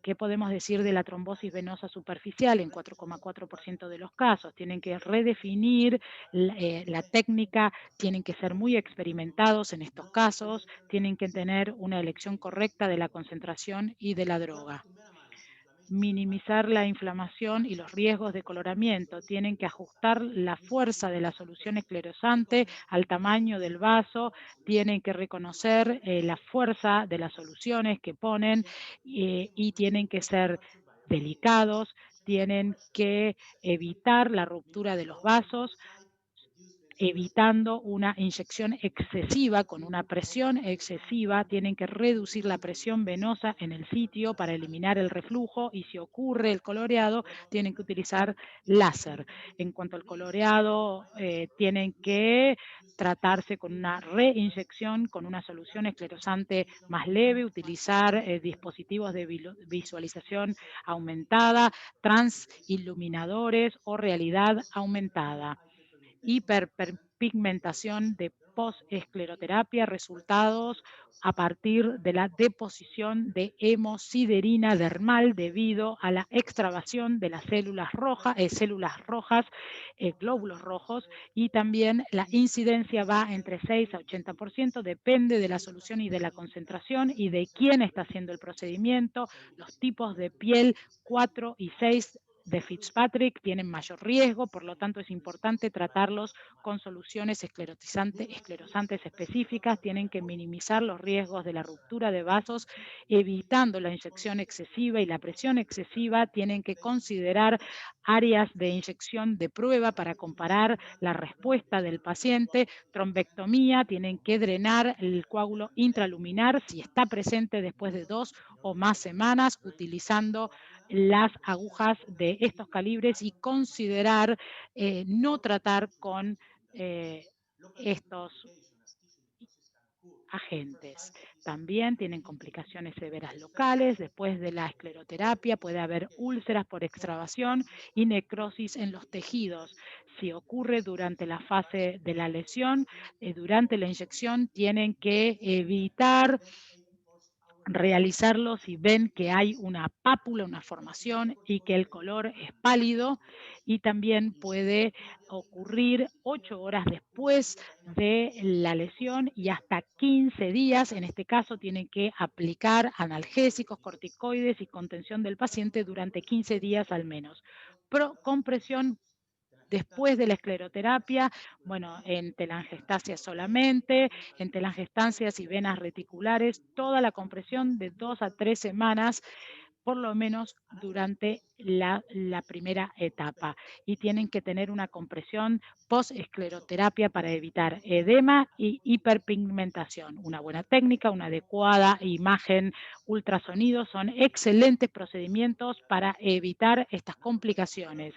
¿Qué podemos decir de la trombosis venosa superficial? En 4,4% de los casos tienen que redefinir la técnica, tienen que ser muy experimentados en estos casos, tienen que tener una elección correcta de la concentración y de la droga. minimizar la inflamación y los riesgos de coloramiento. Tienen que ajustar la fuerza de la solución esclerosante al tamaño del vaso, tienen que reconocer la fuerza de las soluciones que ponen y tienen que ser delicados, tienen que evitar la ruptura de los vasos, evitando una inyección excesiva con una presión excesiva. Tienen que reducir la presión venosa en el sitio para eliminar el reflujo, y si ocurre el coloreado, tienen que utilizar láser. En cuanto al coloreado, tienen que tratarse con una reinyección con una solución esclerosante más leve, utilizar dispositivos de visualización aumentada, transiluminadores o realidad aumentada. Hiperpigmentación de posescleroterapia, resultados a partir de la deposición de hemosiderina dermal debido a la extravasación de las células rojas, glóbulos rojos, y también la incidencia va entre 6 a 80%, depende de la solución y de la concentración y de quién está haciendo el procedimiento. Los tipos de piel 4 y 6 de Fitzpatrick tienen mayor riesgo, por lo tanto es importante tratarlos con soluciones esclerosantes específicas. Tienen que minimizar los riesgos de la ruptura de vasos, evitando la inyección excesiva y la presión excesiva. Tienen que considerar áreas de inyección de prueba para comparar la respuesta del paciente. Trombectomía, tienen que drenar el coágulo intraluminar si está presente después de 2 o más semanas, utilizando las agujas de estos calibres, y considerar no tratar con estos agentes. También tienen complicaciones severas locales. Después de la escleroterapia puede haber úlceras por extravasación y necrosis en los tejidos. Si ocurre durante la fase de la lesión, durante la inyección, tienen que evitar realizarlo si ven que hay una pápula, una formación y que el color es pálido, y también puede ocurrir 8 horas después de la lesión y hasta 15 días. En este caso tienen que aplicar analgésicos, corticoides y contención del paciente durante 15 días al menos. Compresión después de la escleroterapia, bueno, en telangiectasia solamente, en telangiectasias y venas reticulares, toda la compresión de 2 a 3 semanas, por lo menos durante la primera etapa. Y tienen que tener una compresión post-escleroterapia para evitar edema y hiperpigmentación. Una buena técnica, una adecuada imagen, ultrasonido, son excelentes procedimientos para evitar estas complicaciones.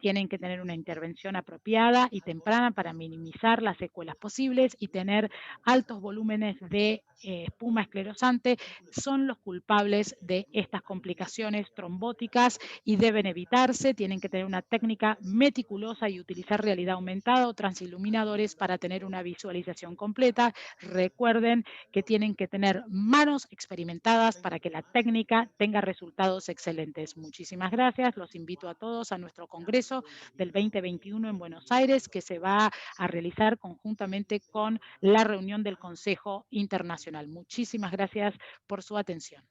Tienen que tener una intervención apropiada y temprana para minimizar las secuelas posibles, y tener altos volúmenes de espuma esclerosante son los culpables de estas complicaciones trombóticas y deben evitarse. Tienen que tener una técnica meticulosa y utilizar realidad aumentada o transiluminadores para tener una visualización completa. Recuerden que tienen que tener manos experimentadas para que la técnica tenga resultados excelentes. Muchísimas gracias. Los invito a todos a nuestro congreso del 2021 en Buenos Aires, que se va a realizar conjuntamente con la reunión del Consejo Internacional. Muchísimas gracias por su atención.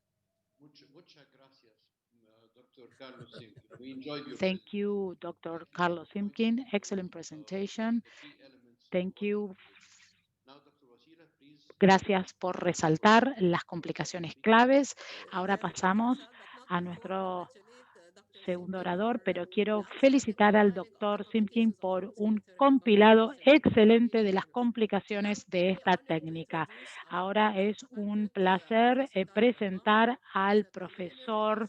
Muchas gracias, Dr. Carlos Simkin. We enjoyed your Thank you, Dr. Carlos Simkin. Excellent presentation. Thank you. Now, Dr. Wasila, please. Gracias por resaltar las complicaciones claves. Ahora pasamos a nuestro segundo orador, pero quiero felicitar al doctor Simkin por un compilado excelente de las complicaciones de esta técnica. Ahora es un placer presentar al profesor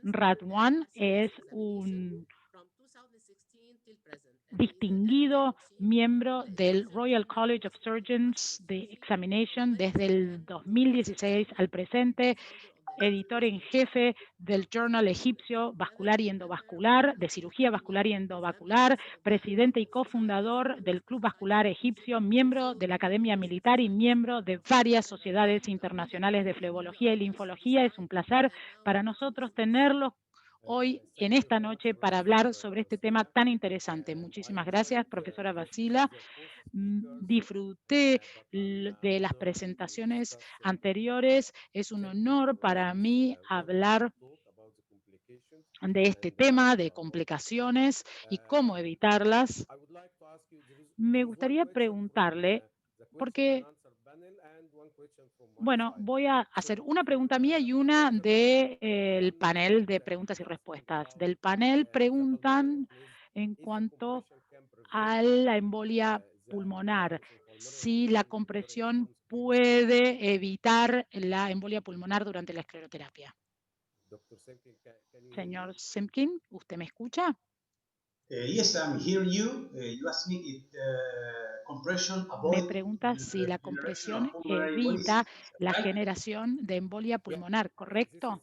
Radwan. Es un distinguido miembro del Royal College of Surgeons de Examination desde el 2016 al presente, editor en jefe del Journal Egipcio Vascular y Endovascular, de Cirugía Vascular y Endovascular, presidente y cofundador del Club Vascular Egipcio, miembro de la Academia Militar y miembro de varias sociedades internacionales de flebología y linfología. Es un placer para nosotros tenerlo hoy, en esta noche, para hablar sobre este tema tan interesante. Muchísimas gracias, profesora Basila. Disfruté de las presentaciones anteriores. Es un honor para mí hablar de este tema de complicaciones y cómo evitarlas. Me gustaría preguntarle, porque, bueno, voy a hacer una pregunta mía y una del panel de preguntas y respuestas. Del panel preguntan en cuanto a la embolia pulmonar, si la compresión puede evitar la embolia pulmonar durante la escleroterapia. Señor Simkin, ¿usted me escucha? Yes, I'm hearing you. You asked me if compression Me avoid pregunta si la generation compresión of pulmonary evita embolism, la right? generación de embolia pulmonar, ¿correcto?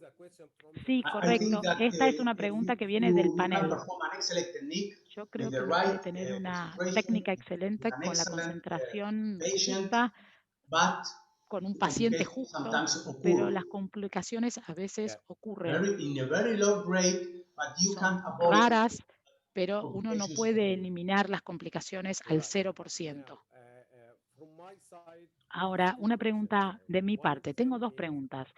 Sí, I think correcto. that Esta es una pregunta que viene del you can panel. perform an excellent technique Yo with creo the que uno right puede tener una concentration técnica in excelente an con la excellent concentración patient, justa, but con un the paciente complications justo, sometimes pero occur las complicaciones a veces ocurren. in a very low grade, but you Son can avoid raras, pero uno no complications. puede eliminar las complicaciones al 0%. Ahora, una pregunta de mi parte. Tengo dos preguntas.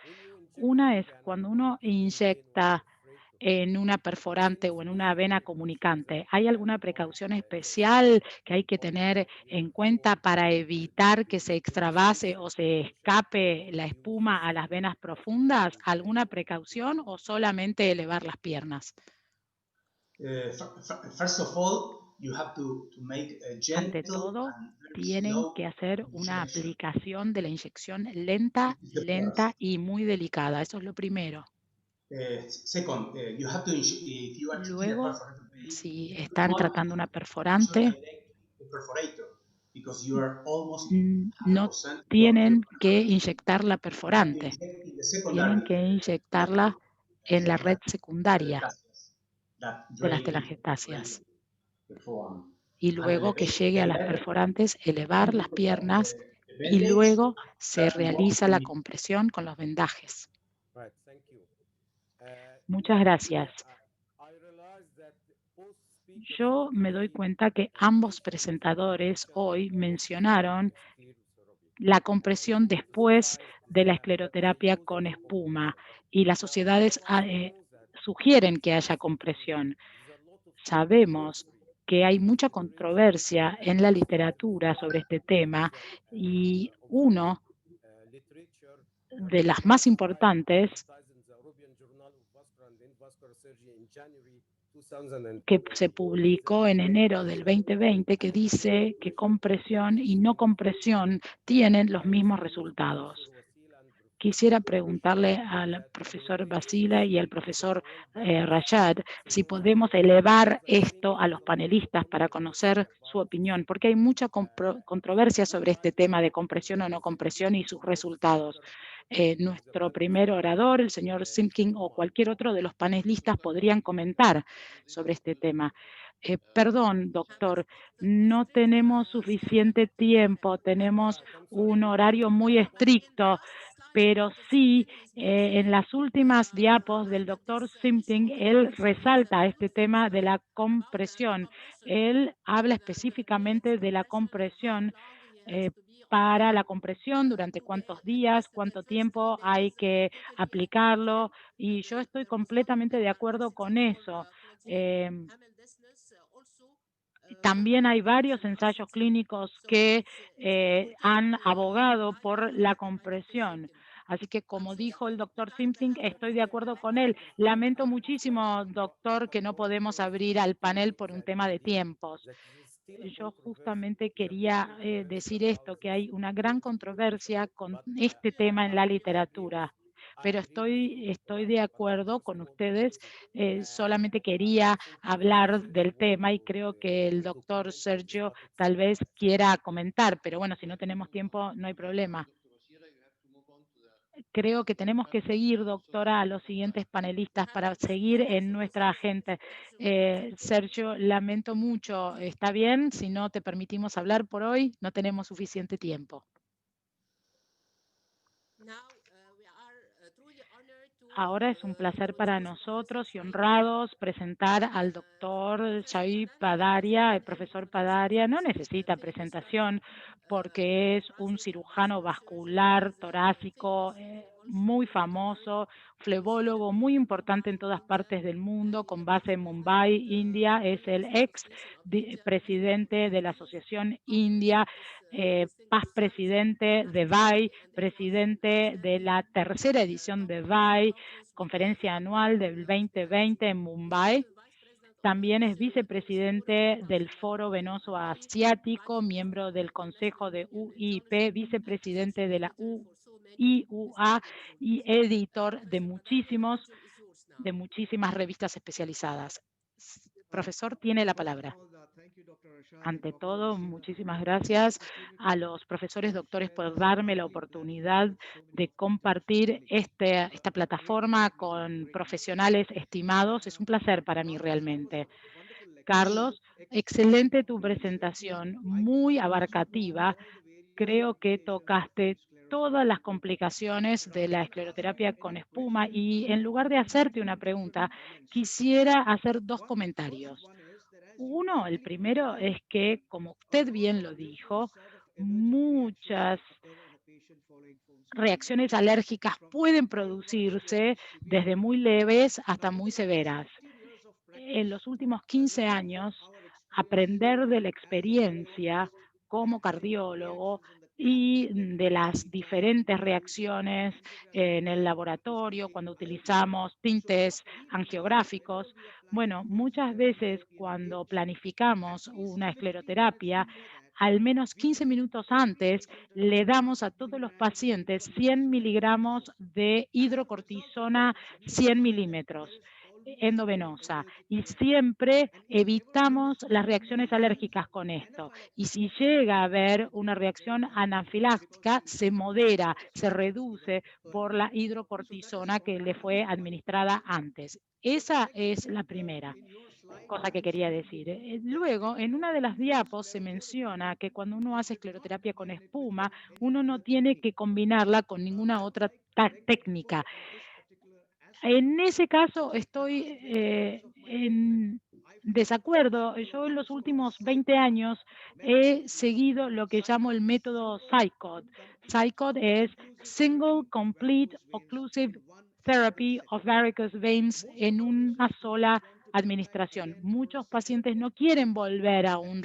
Una es cuando uno inyecta en una perforante o en una vena comunicante, ¿hay alguna precaución especial que hay que tener en cuenta para evitar que se extravase o se escape la espuma a las venas profundas? ¿Alguna precaución o solamente elevar las piernas? First of all, you have to make a Ante gentle todo, and very tienen slow que hacer una initiation. aplicación de la inyección lenta, This is the lenta first. y muy delicada. Eso es lo primero. Second, you have to if you are taking a Luego, perforated vein, si you están want tratando una to perforante, direct the perforator because you are almost no 100% tienen que inyectar la perforante, inject in the tienen secondary que inyectarla en la red secundaria that de las drain telangiectasias. the forearm. Y And luego que llegue a las the perforantes, elevar las piernas y bandage luego se that involves realiza la compresión con los vendajes. Muchas gracias. Yo me doy cuenta que ambos presentadores hoy mencionaron la compresión después de la escleroterapia con espuma y las sociedades sugieren que haya compresión. Sabemos que hay mucha controversia en la literatura sobre este tema y uno de las más importantes que se publicó en enero del 2020 que dice que compresión y no compresión tienen los mismos resultados. Quisiera preguntarle al profesor Basila y al profesor Rashad si podemos elevar esto a los panelistas para conocer su opinión, porque hay mucha controversia sobre este tema de compresión o no compresión y sus resultados. Nuestro primer orador, el señor Simkin, o cualquier otro de los panelistas podrían comentar sobre este tema. Perdón, doctor, no tenemos suficiente tiempo, tenemos un horario muy estricto, pero sí, en las últimas diapos del doctor Simkin, él resalta este tema de la compresión. Él habla específicamente de la compresión para la compresión, durante cuántos días, cuánto tiempo hay que aplicarlo, y yo estoy completamente de acuerdo con eso. También hay varios ensayos clínicos que han abogado por la compresión. Así que, como dijo el doctor Simking, estoy de acuerdo con él. Lamento muchísimo, doctor, que no podemos abrir al panel por un tema de tiempos. Yo justamente quería decir esto, que hay una gran controversia con este tema en la literatura, pero estoy de acuerdo con ustedes. Solamente quería hablar del tema y creo que el doctor Sergio tal vez quiera comentar, pero bueno, si no tenemos tiempo, no hay problema. Creo que tenemos que seguir, doctora, a los siguientes panelistas para seguir en nuestra agenda. Sergio, lamento mucho. ¿Está bien? Si no te permitimos hablar por hoy, no tenemos suficiente tiempo. Ahora es un placer para nosotros y honrados presentar al doctor Shahid Padaria. El profesor Padaria no necesita presentación porque es un cirujano vascular torácico muy famoso, flebólogo muy importante en todas partes del mundo, con base en Mumbai, India. Es el presidente de la Asociación India, past presidente de VAI, presidente de la tercera edición de VAI, conferencia anual del 2020 en Mumbai. También es vicepresidente del Foro Venoso Asiático, miembro del Consejo de UIP, vicepresidente de la IUA y editor de muchísimas revistas especializadas. Profesor, tiene la palabra. Ante todo, muchísimas gracias a los profesores doctores por darme la oportunidad de compartir esta plataforma con profesionales estimados. Es un placer para mí realmente. Carlos, excelente tu presentación, muy abarcativa. Creo que tocaste todas las complicaciones de la escleroterapia con espuma y en lugar de hacerte una pregunta, quisiera hacer dos comentarios. Uno, el primero es que, como usted bien lo dijo, muchas reacciones alérgicas pueden producirse desde muy leves hasta muy severas. En los últimos 15 años, aprender de la experiencia como cardiólogo y de las diferentes reacciones en el laboratorio cuando utilizamos tintes angiográficos. Bueno, muchas veces cuando planificamos una escleroterapia, al menos 15 minutos antes le damos a todos los pacientes 100 miligramos de hidrocortisona 100 milímetros endovenosa y siempre evitamos las reacciones alérgicas con esto. Y si llega a haber una reacción anafiláctica, se modera, se reduce por la hidrocortisona que le fue administrada antes. Esa es la primera cosa que quería decir. Luego, en una de las diapos se menciona que cuando uno hace escleroterapia con espuma, uno no tiene que combinarla con ninguna otra técnica. En ese caso estoy en desacuerdo. Yo en los últimos 20 años he seguido lo que llamo el método SICOD. SICOD es Single Complete Occlusive Therapy of Varicose Veins en una sola administración. Muchos pacientes no quieren volver a un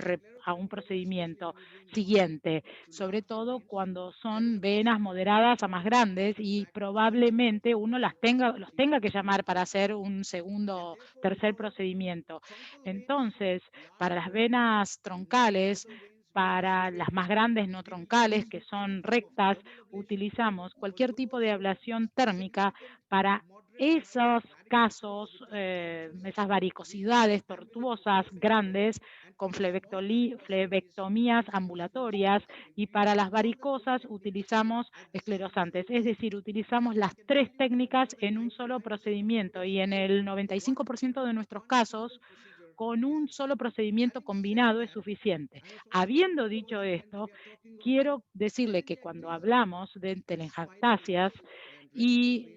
procedimiento siguiente, sobre todo cuando son venas moderadas a más grandes y probablemente uno los tenga que llamar para hacer un segundo o tercer procedimiento. Entonces, para las venas troncales, para las más grandes no troncales, que son rectas, utilizamos cualquier tipo de ablación térmica para esos casos, esas varicosidades tortuosas grandes con flebectomías ambulatorias, y para las varicosas utilizamos esclerosantes, es decir, utilizamos las tres técnicas en un solo procedimiento y en el 95% de nuestros casos con un solo procedimiento combinado es suficiente. Habiendo dicho esto, quiero decirle que cuando hablamos de telangiectasias y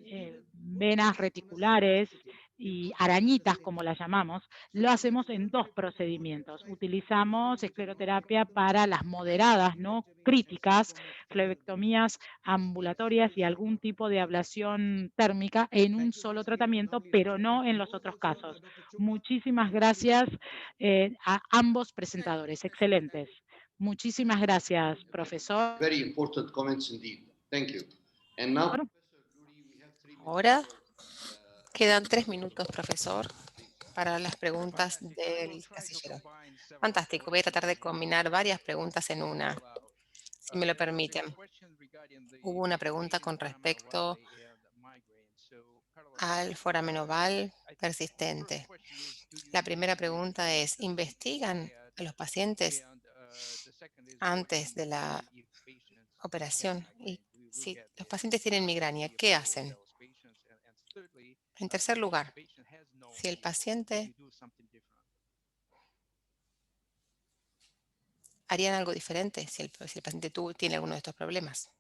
venas reticulares y arañitas, como las llamamos, lo hacemos en dos procedimientos. Utilizamos escleroterapia para las moderadas, no críticas, flebectomías ambulatorias y algún tipo de ablación térmica en un solo tratamiento, pero no en los otros casos. Muchísimas gracias a ambos presentadores. Excelentes. Muchísimas gracias, profesor. Very important comments indeed. Thank you. And now, Ahora quedan 3 minutos, profesor, para las preguntas del casillero. Fantástico, voy a tratar de combinar varias preguntas en una, si me lo permiten. Hubo una pregunta con respecto al foramen oval persistente. La primera pregunta es, ¿investigan a los pacientes antes de la operación? Y si los pacientes tienen migraña, ¿qué hacen? En tercer lugar, si el paciente harían algo diferente si el paciente tiene alguno de estos problemas.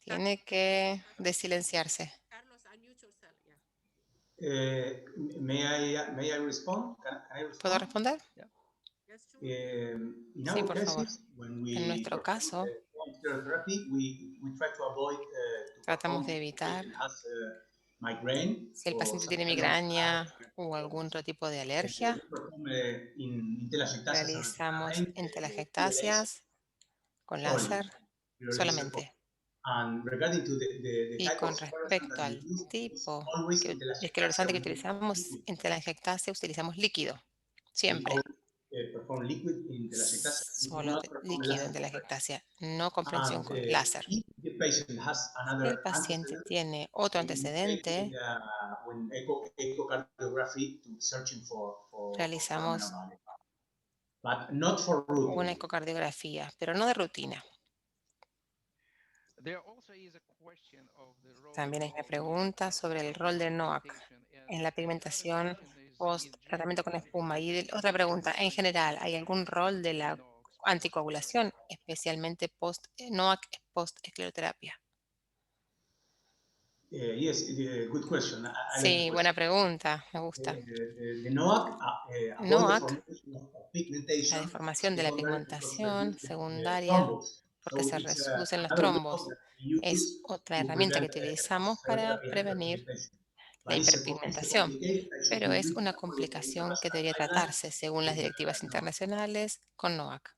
Tiene que desilenciarse. Carlos, unmute yourself. Yeah. May I respond? Can I ¿Puedo respond? responder? Yes, sure. In Sí, our por favor. cases, when En we nuestro perform caso, therapy, we try to avoid to tratamos perform de if the evitar, patient has migraine si el or paciente some tiene kind of migraña o algún otro tipo de alergia, we perform in telangiectasias realizamos and telangiectasias con only. láser solamente. And regarding to the Y type con of sclerosant that respecto we al use, is tipo always in de telangiectasia esclerosante que we use utilizamos, liquid. en telangiectasia utilizamos líquido, We siempre. always perform liquid in telangiectasia. We do Solo not perform líquido en laser compression. telangiectasia, no compresión And con láser. if the patient has Si el another paciente antecedent, tiene otro we take antecedente, when echocardiography to searching for foramen realizamos anomaly, but not for una routine. ecocardiografía, pero no de rutina. También hay una pregunta sobre el rol de NOAC en la pigmentación post tratamiento con espuma. Y otra pregunta, en general, ¿hay algún rol de la anticoagulación, especialmente post NOAC, post escleroterapia? Yes, good question. I like the Sí, question. buena pregunta, me gusta. The NOAC avoid the NOAC, formation of la pigmentation deformación de la secondary because pigmentación reduce secundaria, thrombus. porque So se it's reducen los another method trombos. that we Es use otra to herramienta que prevent utilizamos para sclerotherapy and prevenir hyperpigmentation. la But it's a hiperpigmentación, complication that should pero be es treated una according to complicación que international debería guidelines tratarse según las with directivas NOAC. internacionales con NOAC.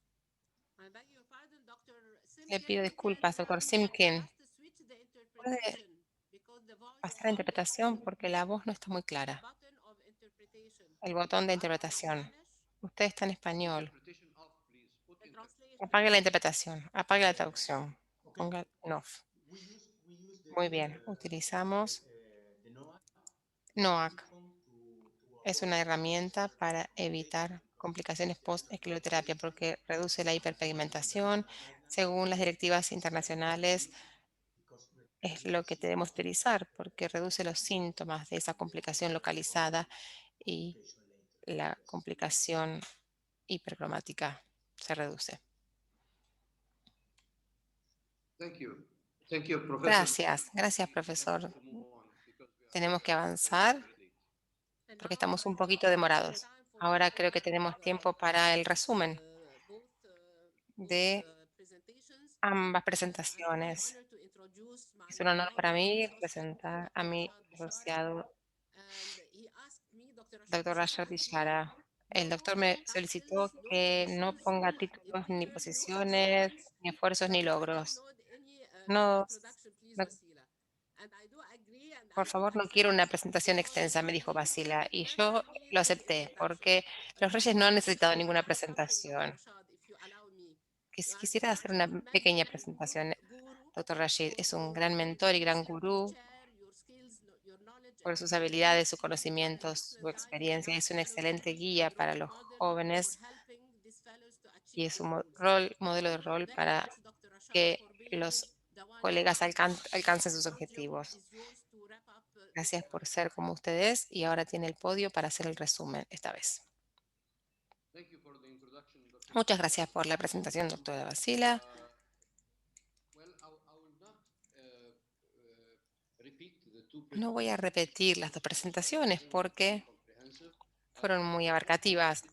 I beg your pardon, Dr. Le Simkin, pido we disculpas, can doctor Simkin. just switch the ¿Puede interpretation because the voice pasar a interpretación? Porque la voz no está muy clara. button of interpretation. El botón de interpretación. Usted está en español. Interpretation off, please. Put The in- translation. Apague la interpretación. Apague la traducción. Ponga en off. We use Muy bien. Utilizamos the NOAC NOAC. Es una herramienta para evitar complicaciones post-escleroterapia porque reduce la hiperpigmentación. Según las directivas internacionales, es lo que debemos utilizar porque reduce los síntomas de esa complicación localizada y la complicación hipercromática se reduce. Thank you. Thank you, Professor. Gracias, profesor. To move on because we are Tenemos que avanzar porque estamos un poquito demorados. Ahora creo que tenemos tiempo para el resumen de ambas presentaciones. Es un honor para mí presentar a mi asociado, Dr. Rashad Bishara. El doctor me solicitó que no ponga títulos, ni posiciones, ni esfuerzos, ni logros. No, por favor, no quiero una presentación extensa, me dijo Basila, y yo lo acepté porque los reyes no han necesitado ninguna presentación. Quisiera hacer una pequeña presentación. Dr. Rashid es un gran mentor y gran gurú por sus habilidades, sus conocimientos, su experiencia. Es una excelente guía para los jóvenes y es un modelo de rol para que los colegas alcancen sus objetivos. Gracias por ser como ustedes y ahora tiene el podio para hacer el resumen esta vez. Thank you for the introduction, Dr. Muchas gracias por la presentación, doctora Basila. Well, I will not repeat the two No voy a repetir las dos presentaciones porque comprehensive. fueron muy abarcativas.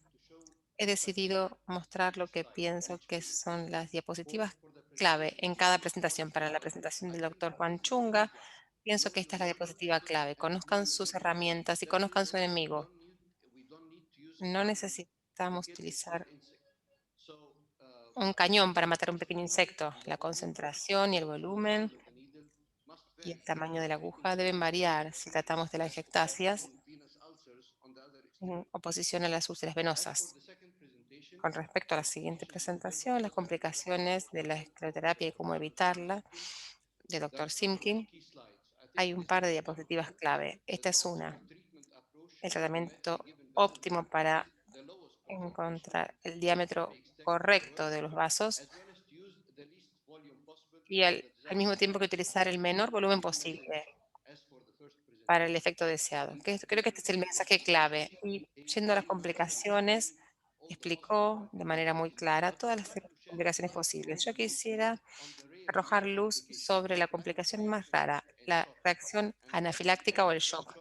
He decidido mostrar lo que pienso que son las diapositivas clave en cada presentación. Para la presentación del doctor Juan Chunga, pienso que esta es la diapositiva clave. Conozcan sus herramientas y conozcan su enemigo. No necesitamos utilizar un cañón para matar un pequeño insecto. La concentración y el volumen y el tamaño de la aguja deben variar si tratamos de las ectasias en oposición a las úlceras venosas. Con respecto a la siguiente presentación, las complicaciones de la escleroterapia y cómo evitarla, de Dr. Simkin, hay un par de diapositivas clave. Esta es una. El tratamiento óptimo para encontrar el diámetro correcto de los vasos y al mismo tiempo que utilizar el menor volumen posible para el efecto deseado. Creo que este es el mensaje clave. Y yendo a las complicaciones, explicó de manera muy clara todas las complicaciones posibles. Yo quisiera arrojar luz sobre la complicación más rara, la reacción anafiláctica o el shock.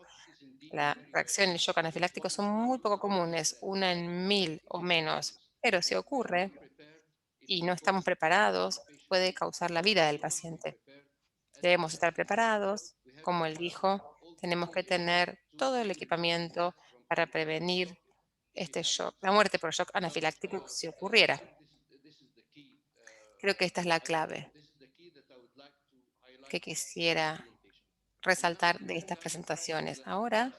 La reacción y el shock anafiláctico son muy poco comunes, 1 en 1000 o menos, pero si ocurre y no estamos preparados, puede causar la vida del paciente. Debemos estar preparados, como él dijo, tenemos que tener todo el equipamiento para prevenir este shock, la muerte por shock anafiláctico si ocurriera. Creo que esta es la clave que quisiera resaltar de estas presentaciones. Ahora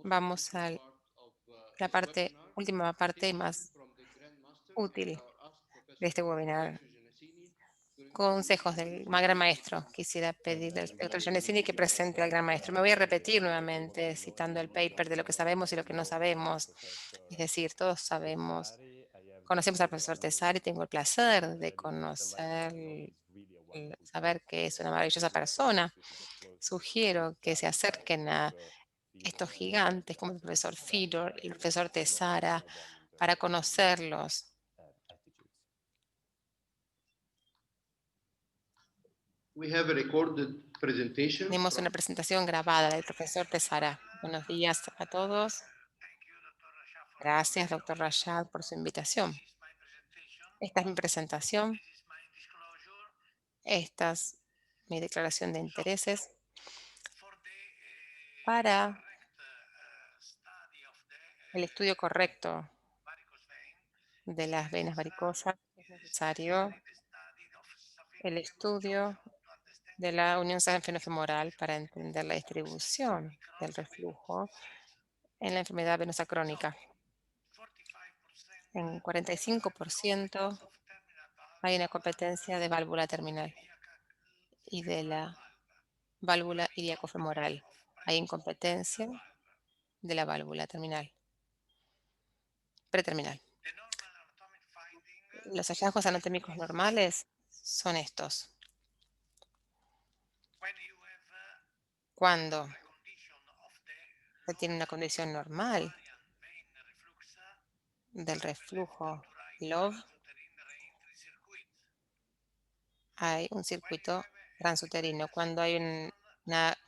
vamos a la última parte más útil de este webinar. Consejos del gran maestro. Quisiera pedirle al doctor Giannesini que presente al gran maestro. Me voy a repetir nuevamente citando el paper de lo que sabemos y lo que no sabemos. Es decir, todos sabemos, conocemos al profesor Tesari, tengo el placer de conocer, saber que es una maravillosa persona. Sugiero que se acerquen a estos gigantes como el profesor Fedor y el profesor Tesara para conocerlos. We have a recorded presentation. Tenemos una presentación grabada del profesor Tesara. Buenos días a todos. Gracias, doctor Rashad, por su invitación. Esta es mi presentación. Esta es mi declaración de intereses. Para el estudio correcto de las venas varicosas, es necesario el estudio de la unión safenofemoral para entender la distribución del reflujo en la enfermedad venosa crónica. En 45% hay una competencia de válvula terminal y de la válvula ilíaco-femoral. Hay incompetencia de la válvula terminal, preterminal. Los hallazgos anatómicos normales son estos. Cuando se tiene una condición normal del reflujo LOV, hay un circuito transuterino. Cuando hay un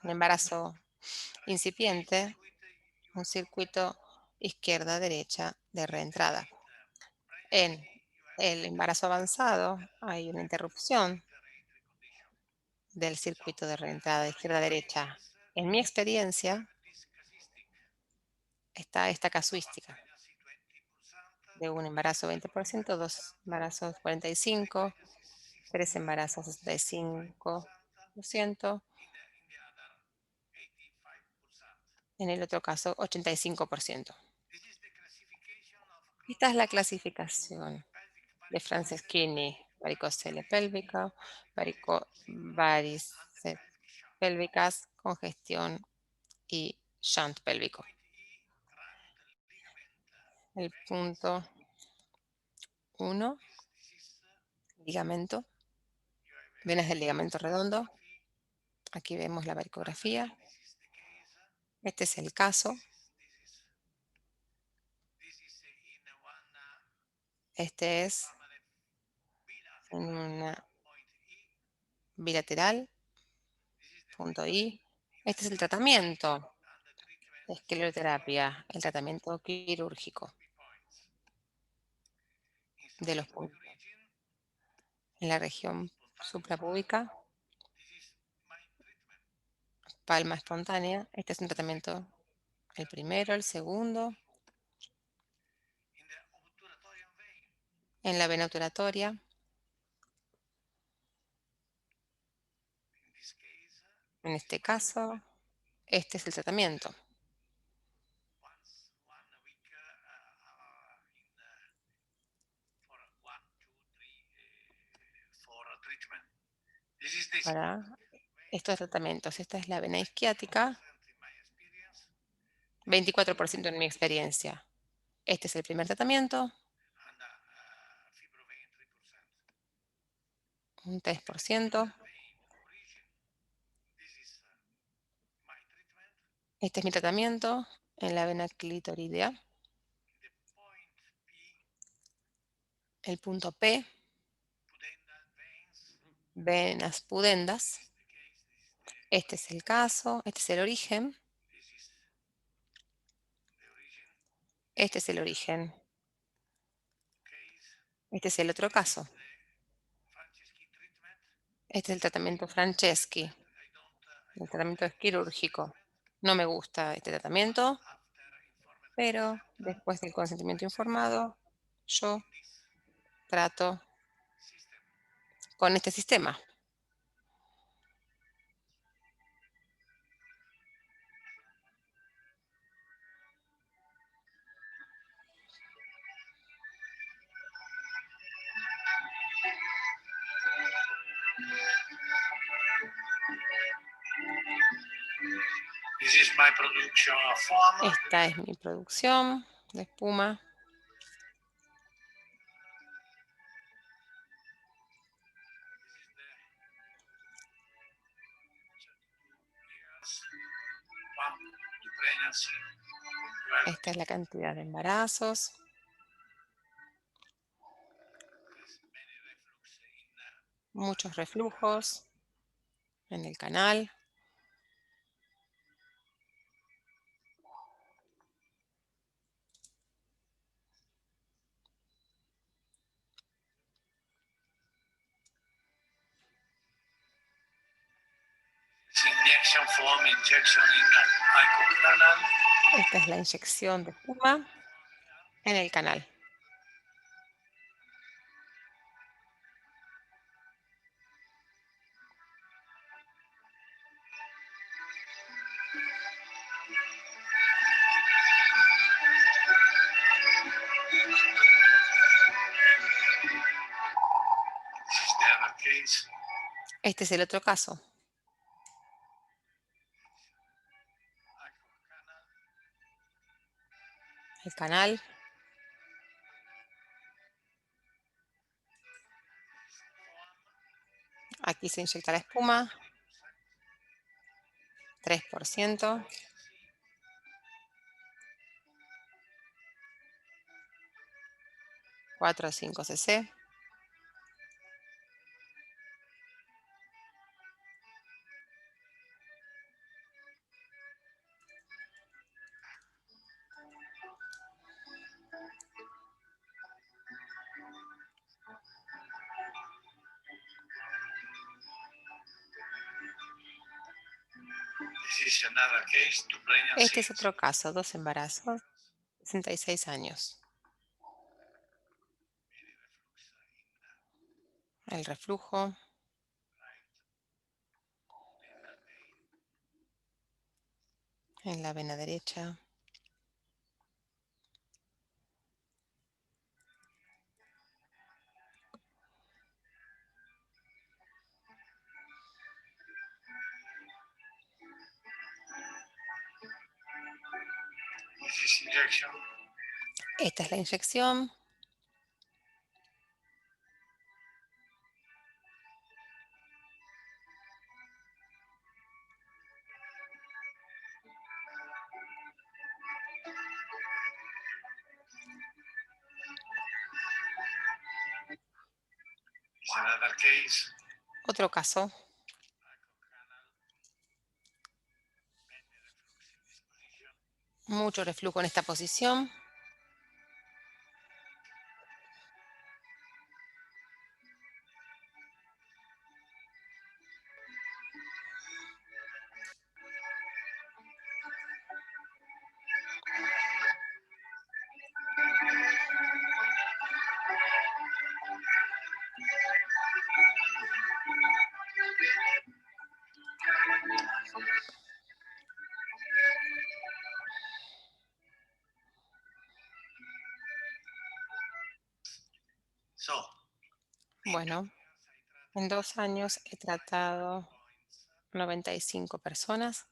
embarazo incipiente, un circuito izquierda-derecha de reentrada. En el embarazo avanzado hay una interrupción del circuito de reentrada izquierda-derecha. En mi experiencia está esta casuística de un embarazo 20%, 2 embarazos 45%, 3 embarazos 65%, en el otro caso 85%. Esta es la clasificación de Franceschini: varicocele pélvica, varices pélvicas, congestión y shunt pélvico. El punto 1, ligamento, venas del ligamento redondo. Aquí vemos la varicografía. Este es el caso. Este es en una bilateral, punto I. Este es el tratamiento de escleroterapia, el tratamiento quirúrgico de los puntos. En la región suprapúbica, palma espontánea. Este es un tratamiento, el primero, el segundo. En la vena obturatoria, en este caso, este es el tratamiento. Para estos tratamientos, esta es la vena isquiática, 24% en mi experiencia. Este es el primer tratamiento, un 3%. Este es mi tratamiento en la vena clitoridea. El punto P, venas pudendas. Este es el caso, este es el origen. Este es el origen. Este es el otro caso. Este es el tratamiento Franceschi. El tratamiento es quirúrgico. No me gusta este tratamiento, pero después del consentimiento informado, yo trato con este sistema. Esta es mi producción de espuma. Esta es la cantidad de embarazos. Muchos reflujos en el canal. Esta es la inyección de espuma en el canal. Este es el otro caso. El canal. Aquí se inyecta la espuma. 3%. Cuatro o 5 cc. Este es otro caso, 2 embarazos, 66 años. El reflujo. En la vena derecha. Esta es la inyección. Otro caso. Mucho reflujo en esta posición. Bueno, en 2 años he tratado 95 personas.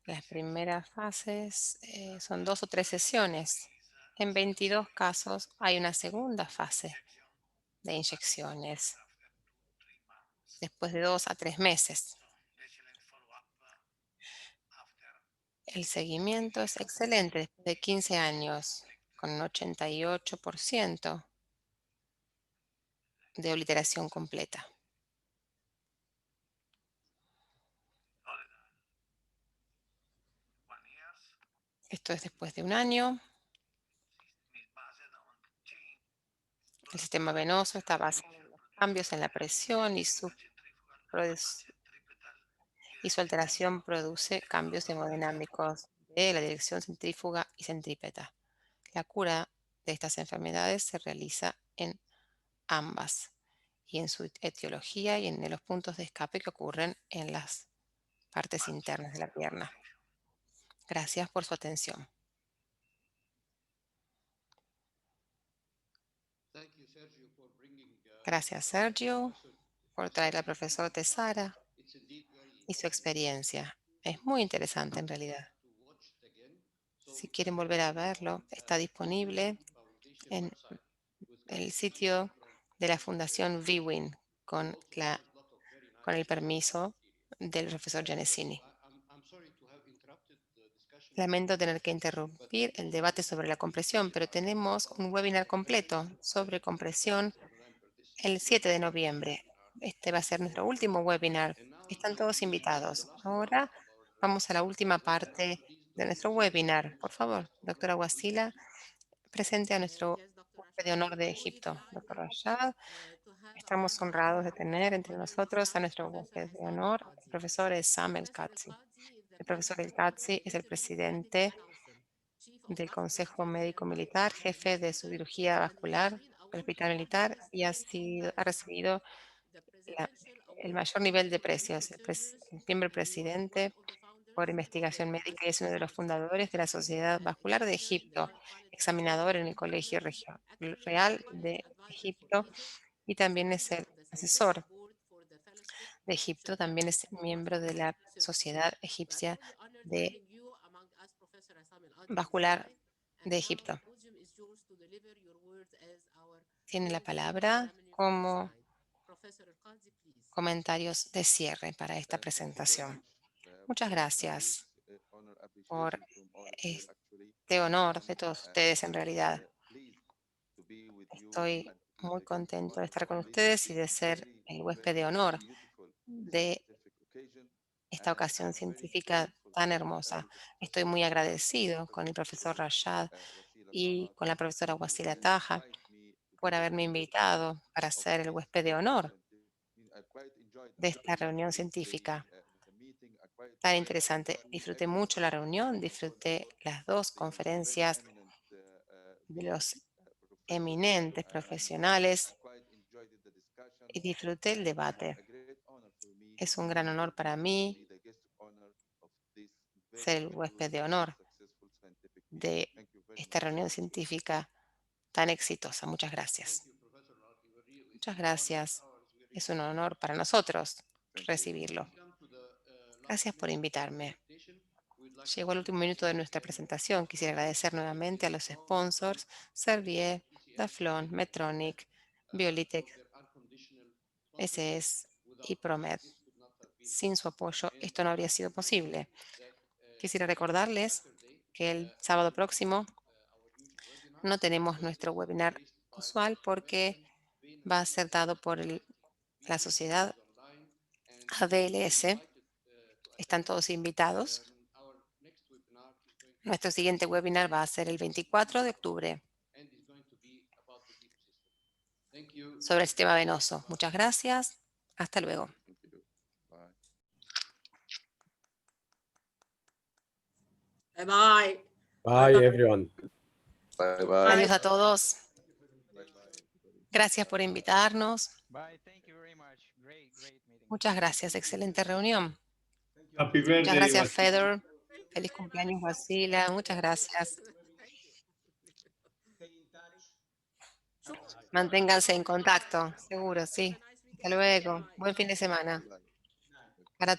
Las primeras fases son 2 o 3 sesiones. En 22 casos hay una segunda fase de inyecciones después de 2 a 3 meses. El seguimiento es excelente después de 15 años, con un 88%. de obliteración completa. Esto es después de un año. El sistema venoso está basado en los cambios en la presión y su alteración produce cambios hemodinámicos de la dirección centrífuga y centrípeta. La cura de estas enfermedades se realiza en ambas y en su etiología y en los puntos de escape que ocurren en las partes internas de la pierna. Gracias por su atención. Gracias, Sergio, por traer al profesor Tesara y su experiencia. Es muy interesante en realidad. Si quieren volver a verlo, está disponible en el sitio de la Fundación VWIN con el permiso del profesor Gianesini. Lamento tener que interrumpir el debate sobre la compresión, pero tenemos un webinar completo sobre compresión el 7 de noviembre. Este va a ser nuestro último webinar. Están todos invitados. Ahora vamos a la última parte de nuestro webinar. Por favor, doctora Wasila, presente a nuestro huésped de honor de Egipto, doctor Rashad. Estamos honrados de tener entre nosotros a nuestro huésped de honor, el profesor Essam El-Qadzi. El profesor El-Qadzi es el presidente del Consejo Médico Militar, jefe de su cirugía vascular del Hospital Militar y ha recibido el mayor nivel de precios. El miembro presidente por investigación médica y es uno de los fundadores de la Sociedad Vascular de Egipto, examinador en el Colegio Real de Egipto y también es el asesor de Egipto, también es miembro de la Sociedad Egipcia de Vascular de Egipto. Tiene la palabra como comentarios de cierre para esta presentación. Muchas gracias por este honor de todos ustedes en realidad. Estoy muy contento de estar con ustedes y de ser el huésped de honor de esta ocasión científica tan hermosa. Estoy muy agradecido con el profesor Rashad y con la profesora Wasila Taha por haberme invitado para ser el huésped de honor de esta reunión científica tan interesante. Disfruté mucho la reunión, disfruté las dos conferencias de los eminentes profesionales y disfruté el debate. Es un gran honor para mí ser el huésped de honor de esta reunión científica tan exitosa. Muchas gracias. Muchas gracias. Es un honor para nosotros recibirlo. Gracias por invitarme. Llegó el último minuto de nuestra presentación. Quisiera agradecer nuevamente a los sponsors, Servier, Daflon, Medtronic, Biolitech, SS y Promed. Sin su apoyo, esto no habría sido posible. Quisiera recordarles que el sábado próximo no tenemos nuestro webinar usual porque va a ser dado por la sociedad ADLS. Están todos invitados. Nuestro siguiente webinar va a ser el 24 de octubre sobre el sistema venoso. Muchas gracias. Hasta luego. Bye bye. Bye, everyone. Bye bye. Adiós a todos. Gracias por invitarnos. Bye. Thank you very much. Great meeting. Muchas gracias. Excelente reunión. Happy Muchas birthday, gracias, Wasila. Fedor. Feliz cumpleaños, Wasila. Muchas gracias. Manténganse en contacto. Seguro, sí. Hasta luego. Buen fin de semana. Para